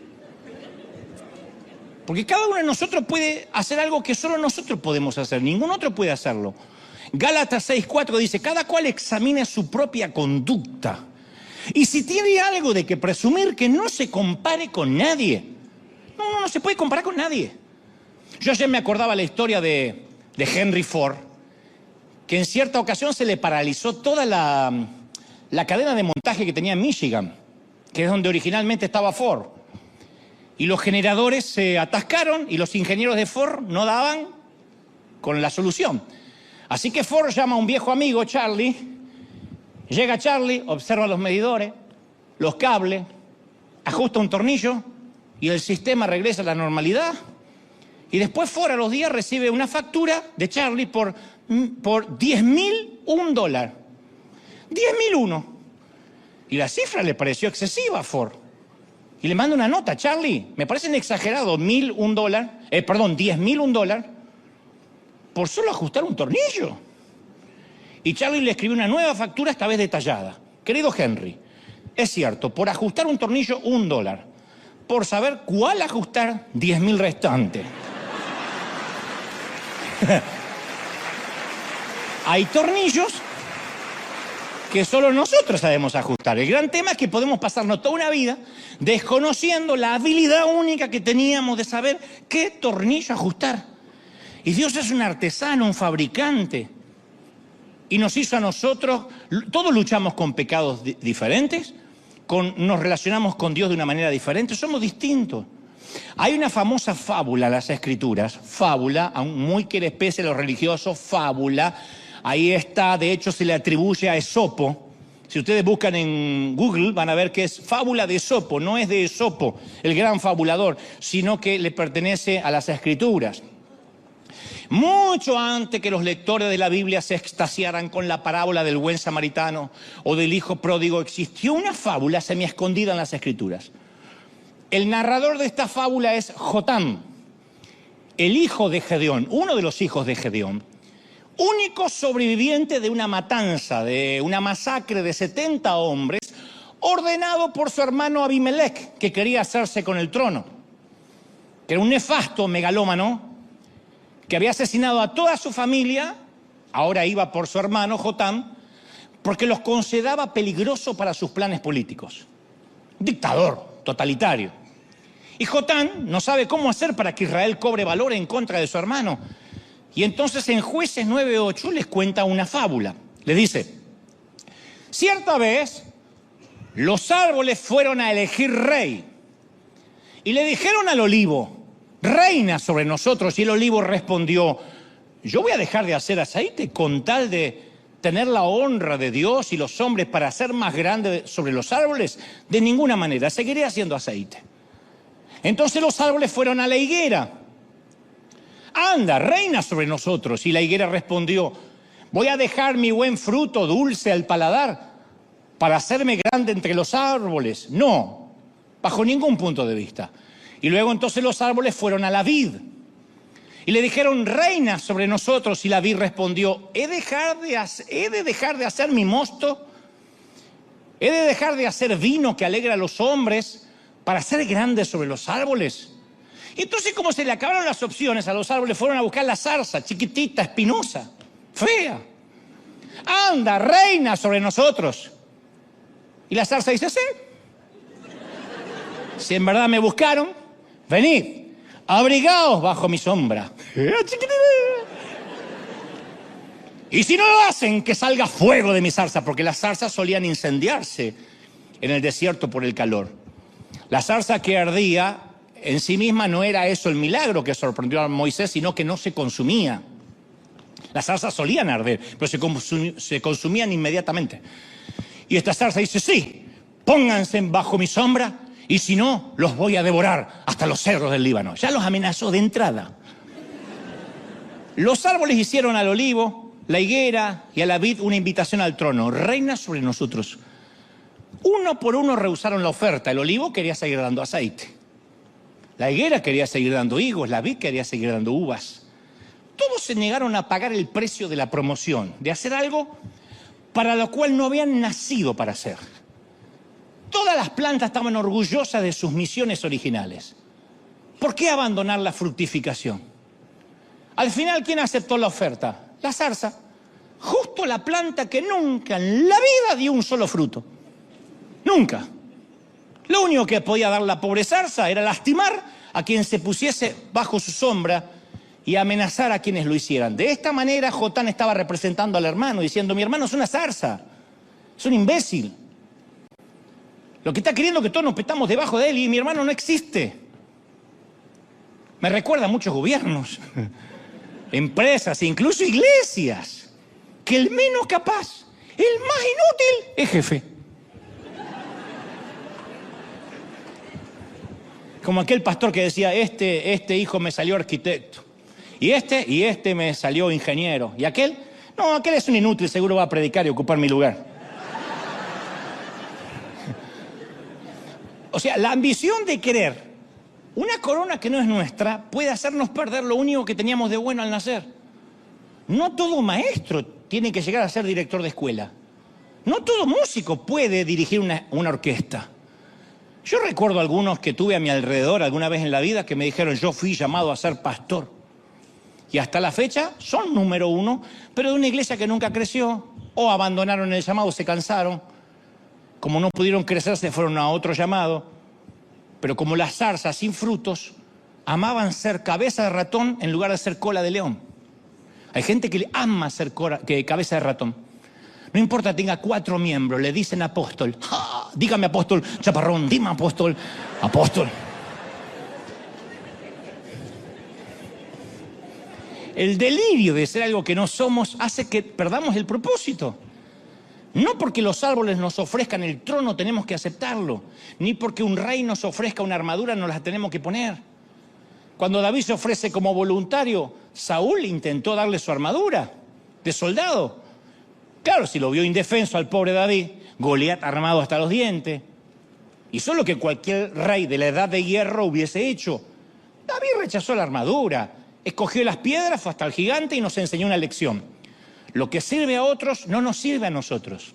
Porque cada uno de nosotros puede hacer algo que solo nosotros podemos hacer, ningún otro puede hacerlo. Gálatas 6:4 dice, cada cual examine su propia conducta. Y si tiene algo de que presumir, que no se compare con nadie. No se puede comparar con nadie. Yo ayer me acordaba la historia de Henry Ford, que en cierta ocasión se le paralizó toda la cadena de montaje que tenía en Michigan, que es donde originalmente estaba Ford. Y los generadores se atascaron y los ingenieros de Ford no daban con la solución. Así que Ford llama a un viejo amigo, Charlie. Llega Charlie, observa los medidores, los cables, ajusta un tornillo y el sistema regresa a la normalidad. Y después Ford a los días recibe una factura de Charlie por $10.001. $10.001. Y la cifra le pareció excesiva a Ford. Y le manda una nota, Charlie, me parecen exagerados $10.001 por solo ajustar un tornillo. Y Charlie le escribió una nueva factura, esta vez detallada. Querido Henry, es cierto, por ajustar un tornillo, $1. Por saber cuál ajustar, 10.000 restantes. Hay tornillos que solo nosotros sabemos ajustar. El gran tema es que podemos pasarnos toda una vida desconociendo la habilidad única que teníamos de saber qué tornillo ajustar. Y Dios es un artesano, un fabricante. Y nos hizo a nosotros, todos luchamos con pecados diferentes, nos relacionamos con Dios de una manera diferente, somos distintos. Hay una famosa fábula en las Escrituras, fábula, muy que le pese a los religiosos, fábula. Ahí está, de hecho se le atribuye a Esopo. Si ustedes buscan en Google van a ver que es fábula de Esopo, no es de Esopo, el gran fabulador, sino que le pertenece a las Escrituras. Mucho antes que los lectores de la Biblia se extasiaran con la parábola del buen samaritano o del hijo pródigo, existió una fábula semiescondida en las Escrituras. El narrador de esta fábula es Jotam, el hijo de Gedeón, uno de los hijos de Gedeón, único sobreviviente de una matanza, de una masacre de 70 hombres, ordenado por su hermano Abimelech, que quería hacerse con el trono, que era un nefasto megalómano, que había asesinado a toda su familia, ahora iba por su hermano Jotam, porque los consideraba peligrosos para sus planes políticos. Un dictador totalitario. Y Jotam no sabe cómo hacer para que Israel cobre valor en contra de su hermano. Y entonces en Jueces 9:8 les cuenta una fábula. Les dice, cierta vez los árboles fueron a elegir rey y le dijeron al olivo, reina sobre nosotros, y el olivo respondió, yo voy a dejar de hacer aceite con tal de tener la honra de Dios y los hombres para ser más grande sobre los árboles. De ninguna manera, seguiré haciendo aceite. Entonces los árboles fueron a la higuera. Anda, reina sobre nosotros. Y la higuera respondió, voy a dejar mi buen fruto dulce al paladar para hacerme grande entre los árboles. No, bajo ningún punto de vista. Y luego entonces los árboles fueron a la vid y le dijeron, reina sobre nosotros. Y la vid respondió, ¿he de dejar de hacer mi mosto? ¿He de dejar de hacer vino que alegra a los hombres para ser grande sobre los árboles? Y entonces, como se le acabaron las opciones a los árboles, fueron a buscar la zarza, chiquitita, espinosa, fea. Anda, reina sobre nosotros. Y la zarza dice, sí. Si en verdad me buscaron, venid, abrigaos bajo mi sombra. Y si no lo hacen, que salga fuego de mi zarza, porque las zarzas solían incendiarse en el desierto por el calor. La zarza que ardía en sí misma no era eso el milagro que sorprendió a Moisés, sino que no se consumía. Las zarzas solían arder, pero se consumían inmediatamente. Y esta zarza dice, sí, pónganse bajo mi sombra, y si no, los voy a devorar hasta los cerros del Líbano. Ya los amenazó de entrada. Los árboles hicieron al olivo, la higuera y a la vid una invitación al trono. Reina sobre nosotros. Uno por uno rehusaron la oferta. El olivo quería seguir dando aceite. La higuera quería seguir dando higos. La vid quería seguir dando uvas. Todos se negaron a pagar el precio de la promoción, de hacer algo para lo cual no habían nacido para hacer. Todas las plantas estaban orgullosas de sus misiones originales. ¿Por qué abandonar la fructificación? Al final, ¿quién aceptó la oferta? La zarza. Justo la planta que nunca en la vida dio un solo fruto. Nunca. Lo único que podía dar la pobre zarza era lastimar a quien se pusiese bajo su sombra y amenazar a quienes lo hicieran. De esta manera, Jotán estaba representando al hermano, diciendo, mi hermano es una zarza, es un imbécil. Lo que está queriendo es que todos nos petamos debajo de él y mi hermano no existe. Me recuerda a muchos gobiernos, empresas, incluso iglesias, que el menos capaz, el más inútil, es jefe. Como aquel pastor que decía, este hijo me salió arquitecto, y este me salió ingeniero, y aquel, no, aquel es un inútil, seguro va a predicar y ocupar mi lugar. O sea, la ambición de querer una corona que no es nuestra puede hacernos perder lo único que teníamos de bueno al nacer. No todo maestro tiene que llegar a ser director de escuela. No todo músico puede dirigir una orquesta. Yo recuerdo algunos que tuve a mi alrededor alguna vez en la vida que me dijeron, yo fui llamado a ser pastor. Y hasta la fecha son número uno, pero de una iglesia que nunca creció, o abandonaron el llamado, se cansaron. Como no pudieron crecer, se fueron a otro llamado. Pero como las zarzas sin frutos, amaban ser cabeza de ratón en lugar de ser cola de león. Hay gente que le ama ser cabeza de ratón. No importa, tenga 4 miembros, le dicen apóstol. ¡Ah! Dígame apóstol, chaparrón, dime apóstol, apóstol. El delirio de ser algo que no somos hace que perdamos el propósito. No porque los árboles nos ofrezcan el trono tenemos que aceptarlo, ni porque un rey nos ofrezca una armadura nos la tenemos que poner. Cuando David se ofrece como voluntario, Saúl intentó darle su armadura de soldado. Claro, si lo vio indefenso al pobre David, Goliat armado hasta los dientes, hizo lo que cualquier rey de la edad de hierro hubiese hecho. David rechazó la armadura, escogió las piedras, fue hasta el gigante y nos enseñó una lección. Lo que sirve a otros no nos sirve a nosotros.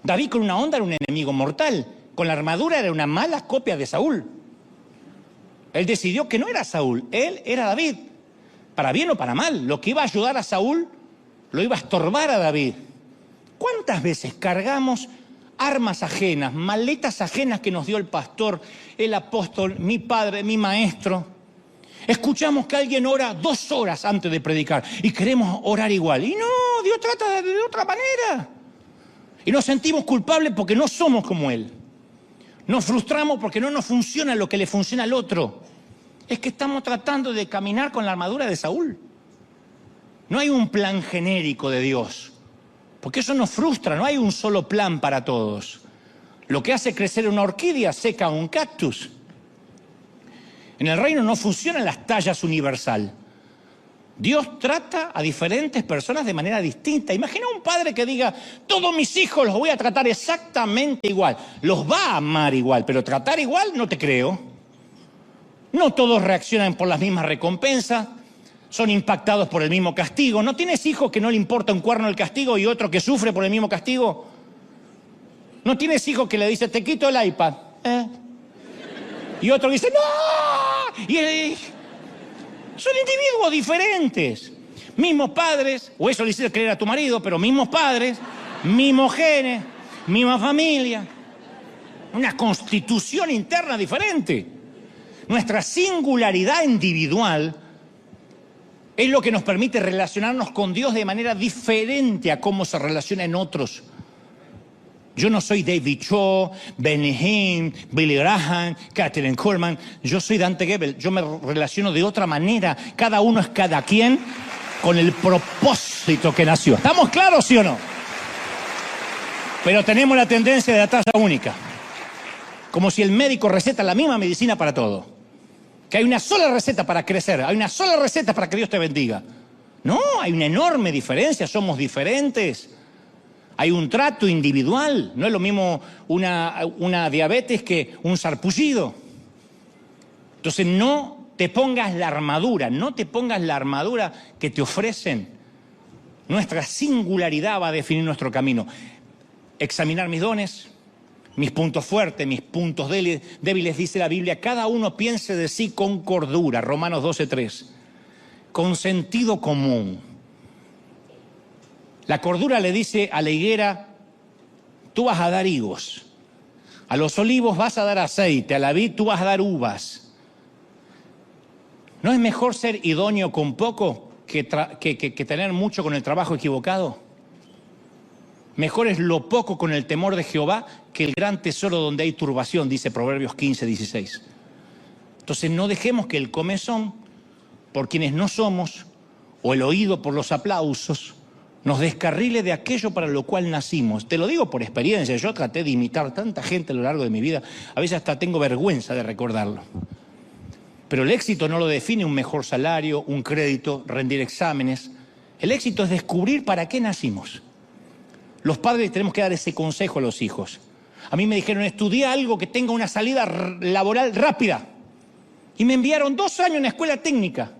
David con una onda era un enemigo mortal, con la armadura era una mala copia de Saúl. Él decidió que no era Saúl, él era David, para bien o para mal. Lo que iba a ayudar a Saúl lo iba a estorbar a David. ¿Cuántas veces cargamos armas ajenas, maletas ajenas que nos dio el pastor, el apóstol, mi padre, mi maestro? Escuchamos que alguien ora 2 horas antes de predicar y queremos orar igual. Y no, Dios trata de otra manera. Y nos sentimos culpables porque no somos como Él. Nos frustramos porque no nos funciona lo que le funciona al otro. Es que estamos tratando de caminar con la armadura de Saúl. No hay un plan genérico de Dios, porque eso nos frustra, no hay un solo plan para todos. Lo que hace crecer una orquídea seca un cactus. En el reino no funcionan las tallas universal. Dios trata a diferentes personas de manera distinta. Imagina un padre que diga, todos mis hijos los voy a tratar exactamente igual. Los va a amar igual, pero tratar igual no te creo. No todos reaccionan por las mismas recompensas. Son impactados por el mismo castigo. ¿No tienes hijos que no le importa un cuerno el castigo y otro que sufre por el mismo castigo? ¿No tienes hijos que le dice, te quito el iPad? Y otro dice, ¡no! Son individuos diferentes. Mismos padres, o eso le hiciste creer a tu marido, pero mismos padres, mismos genes, misma familia. Una constitución interna diferente. Nuestra singularidad individual Es lo que nos permite relacionarnos con Dios de manera diferente a cómo se relaciona en otros. Yo no soy David Cho, Benny Hinn, Billy Graham, Kathryn Kuhlman. Yo soy Dante Gebel. Yo me relaciono de otra manera. Cada uno es cada quien con el propósito que nació. ¿Estamos claros, sí o no? Pero tenemos la tendencia de la talla única. Como si el médico receta la misma medicina para todo. Que hay una sola receta para crecer, hay una sola receta para que Dios te bendiga. No, hay una enorme diferencia, somos diferentes. Hay un trato individual, no es lo mismo una diabetes que un sarpullido. Entonces no te pongas la armadura, no te pongas la armadura que te ofrecen. Nuestra singularidad va a definir nuestro camino. Examinar mis dones, mis puntos fuertes, mis puntos débiles, dice la Biblia. Cada uno piense de sí con cordura, Romanos 12:3, con sentido común. La cordura le dice a la higuera, tú vas a dar higos. A los olivos vas a dar aceite, a la vid tú vas a dar uvas. ¿No es mejor ser idóneo con poco que tener mucho con el trabajo equivocado? Mejor es lo poco con el temor de Jehová que el gran tesoro donde hay turbación, dice Proverbios 15:16. Entonces no dejemos que el comezón, por quienes no somos, o el oído por los aplausos, nos descarrile de aquello para lo cual nacimos. Te lo digo por experiencia, yo traté de imitar tanta gente a lo largo de mi vida, a veces hasta tengo vergüenza de recordarlo. Pero el éxito no lo define un mejor salario, un crédito, rendir exámenes. El éxito es descubrir para qué nacimos. Los padres tenemos que dar ese consejo a los hijos. A mí me dijeron, estudia algo que tenga una salida laboral rápida. Y me enviaron 2 años en la escuela técnica.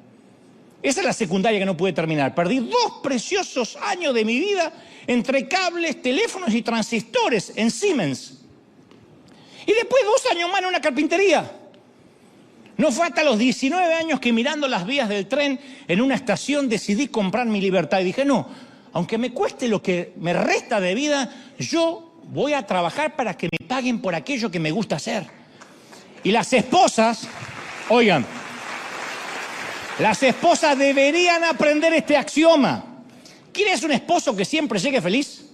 Esa es la secundaria que no pude terminar. Perdí 2 preciosos años de mi vida entre cables, teléfonos y transistores en Siemens. Y después 2 años más en una carpintería. No fue hasta los 19 años que mirando las vías del tren en una estación decidí comprar mi libertad. Y dije, no, aunque me cueste lo que me resta de vida, yo voy a trabajar para que me paguen por aquello que me gusta hacer. Y las esposas, oigan, las esposas deberían aprender este axioma. ¿Quieres un esposo que siempre llegue feliz?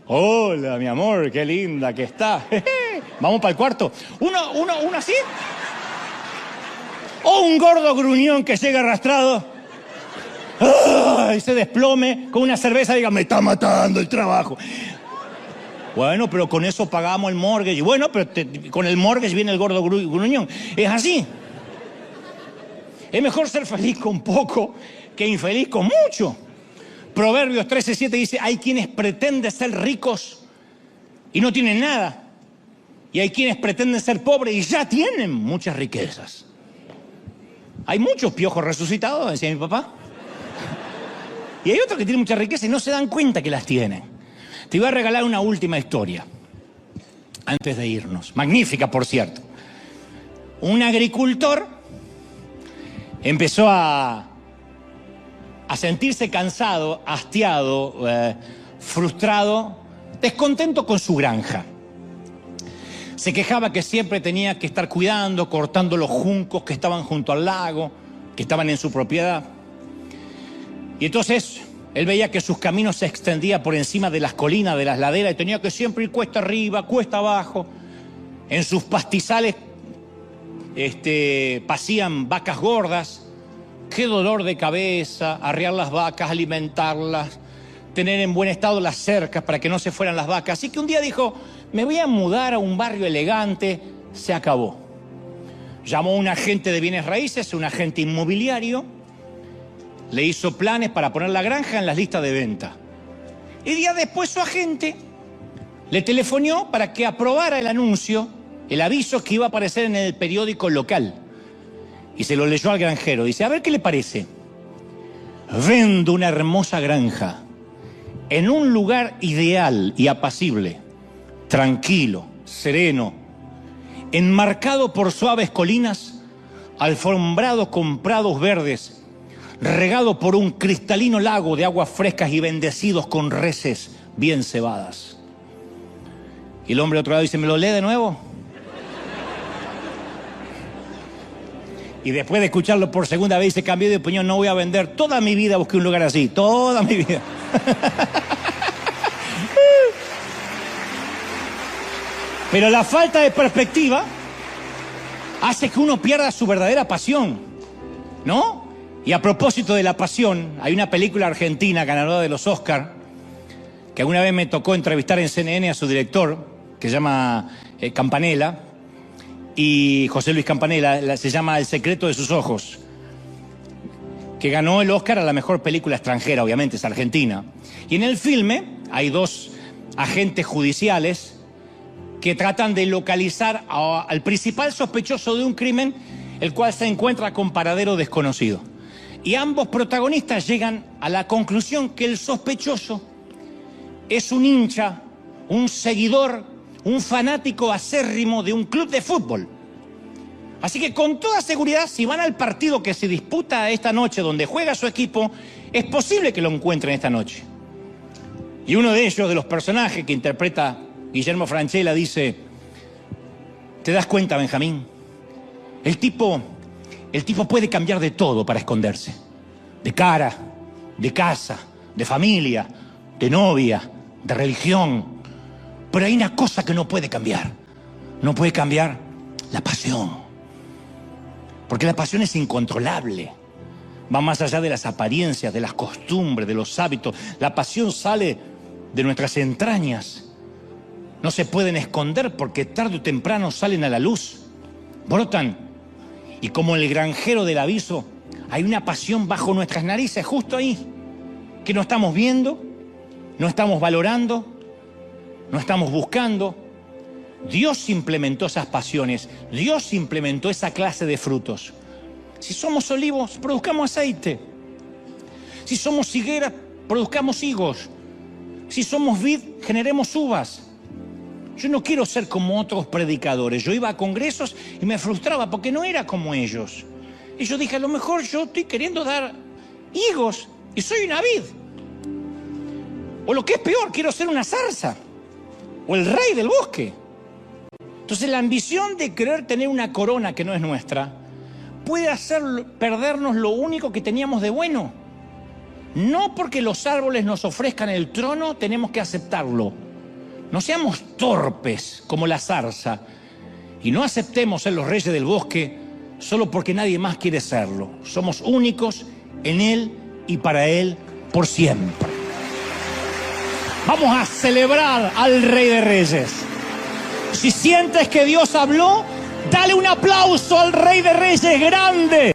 Hola, mi amor, qué linda que está. Vamos para el cuarto. Uno así. O un gordo gruñón que llega arrastrado. Y se desplome con una cerveza y diga, me está matando el trabajo. Bueno, pero con eso pagamos el mortgage. Y bueno, pero con el mortgage viene el gordo gruñón. Es así. Es mejor ser feliz con poco que infeliz con mucho. Proverbios 13:7 dice, hay quienes pretenden ser ricos y no tienen nada. Y hay quienes pretenden ser pobres y ya tienen muchas riquezas. Hay muchos piojos resucitados, decía mi papá. Y hay otros que tienen mucha riqueza y no se dan cuenta que las tienen. Te voy a regalar una última historia, antes de irnos. Magnífica, por cierto. Un agricultor empezó a sentirse cansado, hastiado, frustrado, descontento con su granja. Se quejaba que siempre tenía que estar cuidando, cortando los juncos que estaban junto al lago, que estaban en su propiedad. Y entonces él veía que sus caminos se extendían por encima de las colinas, de las laderas, y tenía que siempre ir cuesta arriba, cuesta abajo. En sus pastizales pasían vacas gordas. Qué dolor de cabeza, arrear las vacas, alimentarlas, tener en buen estado las cercas para que no se fueran las vacas. Así que un día dijo, me voy a mudar a un barrio elegante, se acabó. Llamó a un agente de bienes raíces, un agente inmobiliario, le hizo planes para poner la granja en las listas de venta. Y días después su agente le telefonó para que aprobara el anuncio, el aviso que iba a aparecer en el periódico local. Y se lo leyó al granjero. Dice, a ver qué le parece. Vendo una hermosa granja en un lugar ideal y apacible, tranquilo, sereno, enmarcado por suaves colinas, alfombrado con prados verdes, regado por un cristalino lago de aguas frescas y bendecidos con reses bien cebadas. Y el hombre otro lado dice, ¿me lo lee de nuevo? Y después de escucharlo por segunda vez se cambió de opinión. No voy a vender. Toda mi vida busqué un lugar así. Toda mi vida. Pero la falta de perspectiva hace que uno pierda su verdadera pasión, ¿no? Y a propósito de la pasión, hay una película argentina ganadora de los Oscar que alguna vez me tocó entrevistar en CNN a su director, que se llama Campanella, y José Luis Campanella, se llama El secreto de sus ojos, que ganó el Oscar a la mejor película extranjera, obviamente, es argentina. Y en el filme hay dos agentes judiciales que tratan de localizar al principal sospechoso de un crimen, el cual se encuentra con paradero desconocido. Y ambos protagonistas llegan a la conclusión que el sospechoso es un hincha, un seguidor, un fanático acérrimo de un club de fútbol. Así que con toda seguridad, si van al partido que se disputa esta noche, donde juega su equipo, es posible que lo encuentren esta noche. Y uno de ellos, de los personajes que interpreta Guillermo Francella, dice: ¿te das cuenta, Benjamín? El tipo puede cambiar de todo para esconderse. De cara, de casa, de familia, de novia, de religión. Pero hay una cosa que no puede cambiar. No puede cambiar la pasión. Porque la pasión es incontrolable. Va más allá de las apariencias, de las costumbres, de los hábitos. La pasión sale de nuestras entrañas. No se pueden esconder porque tarde o temprano salen a la luz. Brotan. Y como el granjero del aviso, hay una pasión bajo nuestras narices, justo ahí, que no estamos viendo, no estamos valorando, no estamos buscando. Dios implementó esas pasiones, Dios implementó esa clase de frutos. Si somos olivos, produzcamos aceite. Si somos higueras, produzcamos higos. Si somos vid, generemos uvas. Yo no quiero ser como otros predicadores. Yo iba a congresos y me frustraba porque no era como ellos. Y yo dije, a lo mejor yo estoy queriendo dar higos y soy una vid. O lo que es peor, quiero ser una zarza. O el rey del bosque. Entonces la ambición de querer tener una corona que no es nuestra puede hacer perdernos lo único que teníamos de bueno. No porque los árboles nos ofrezcan el trono tenemos que aceptarlo. No seamos torpes como la zarza y no aceptemos ser los reyes del bosque solo porque nadie más quiere serlo. Somos únicos en Él y para Él por siempre. Vamos a celebrar al Rey de Reyes. Si sientes que Dios habló, dale un aplauso al Rey de Reyes grande.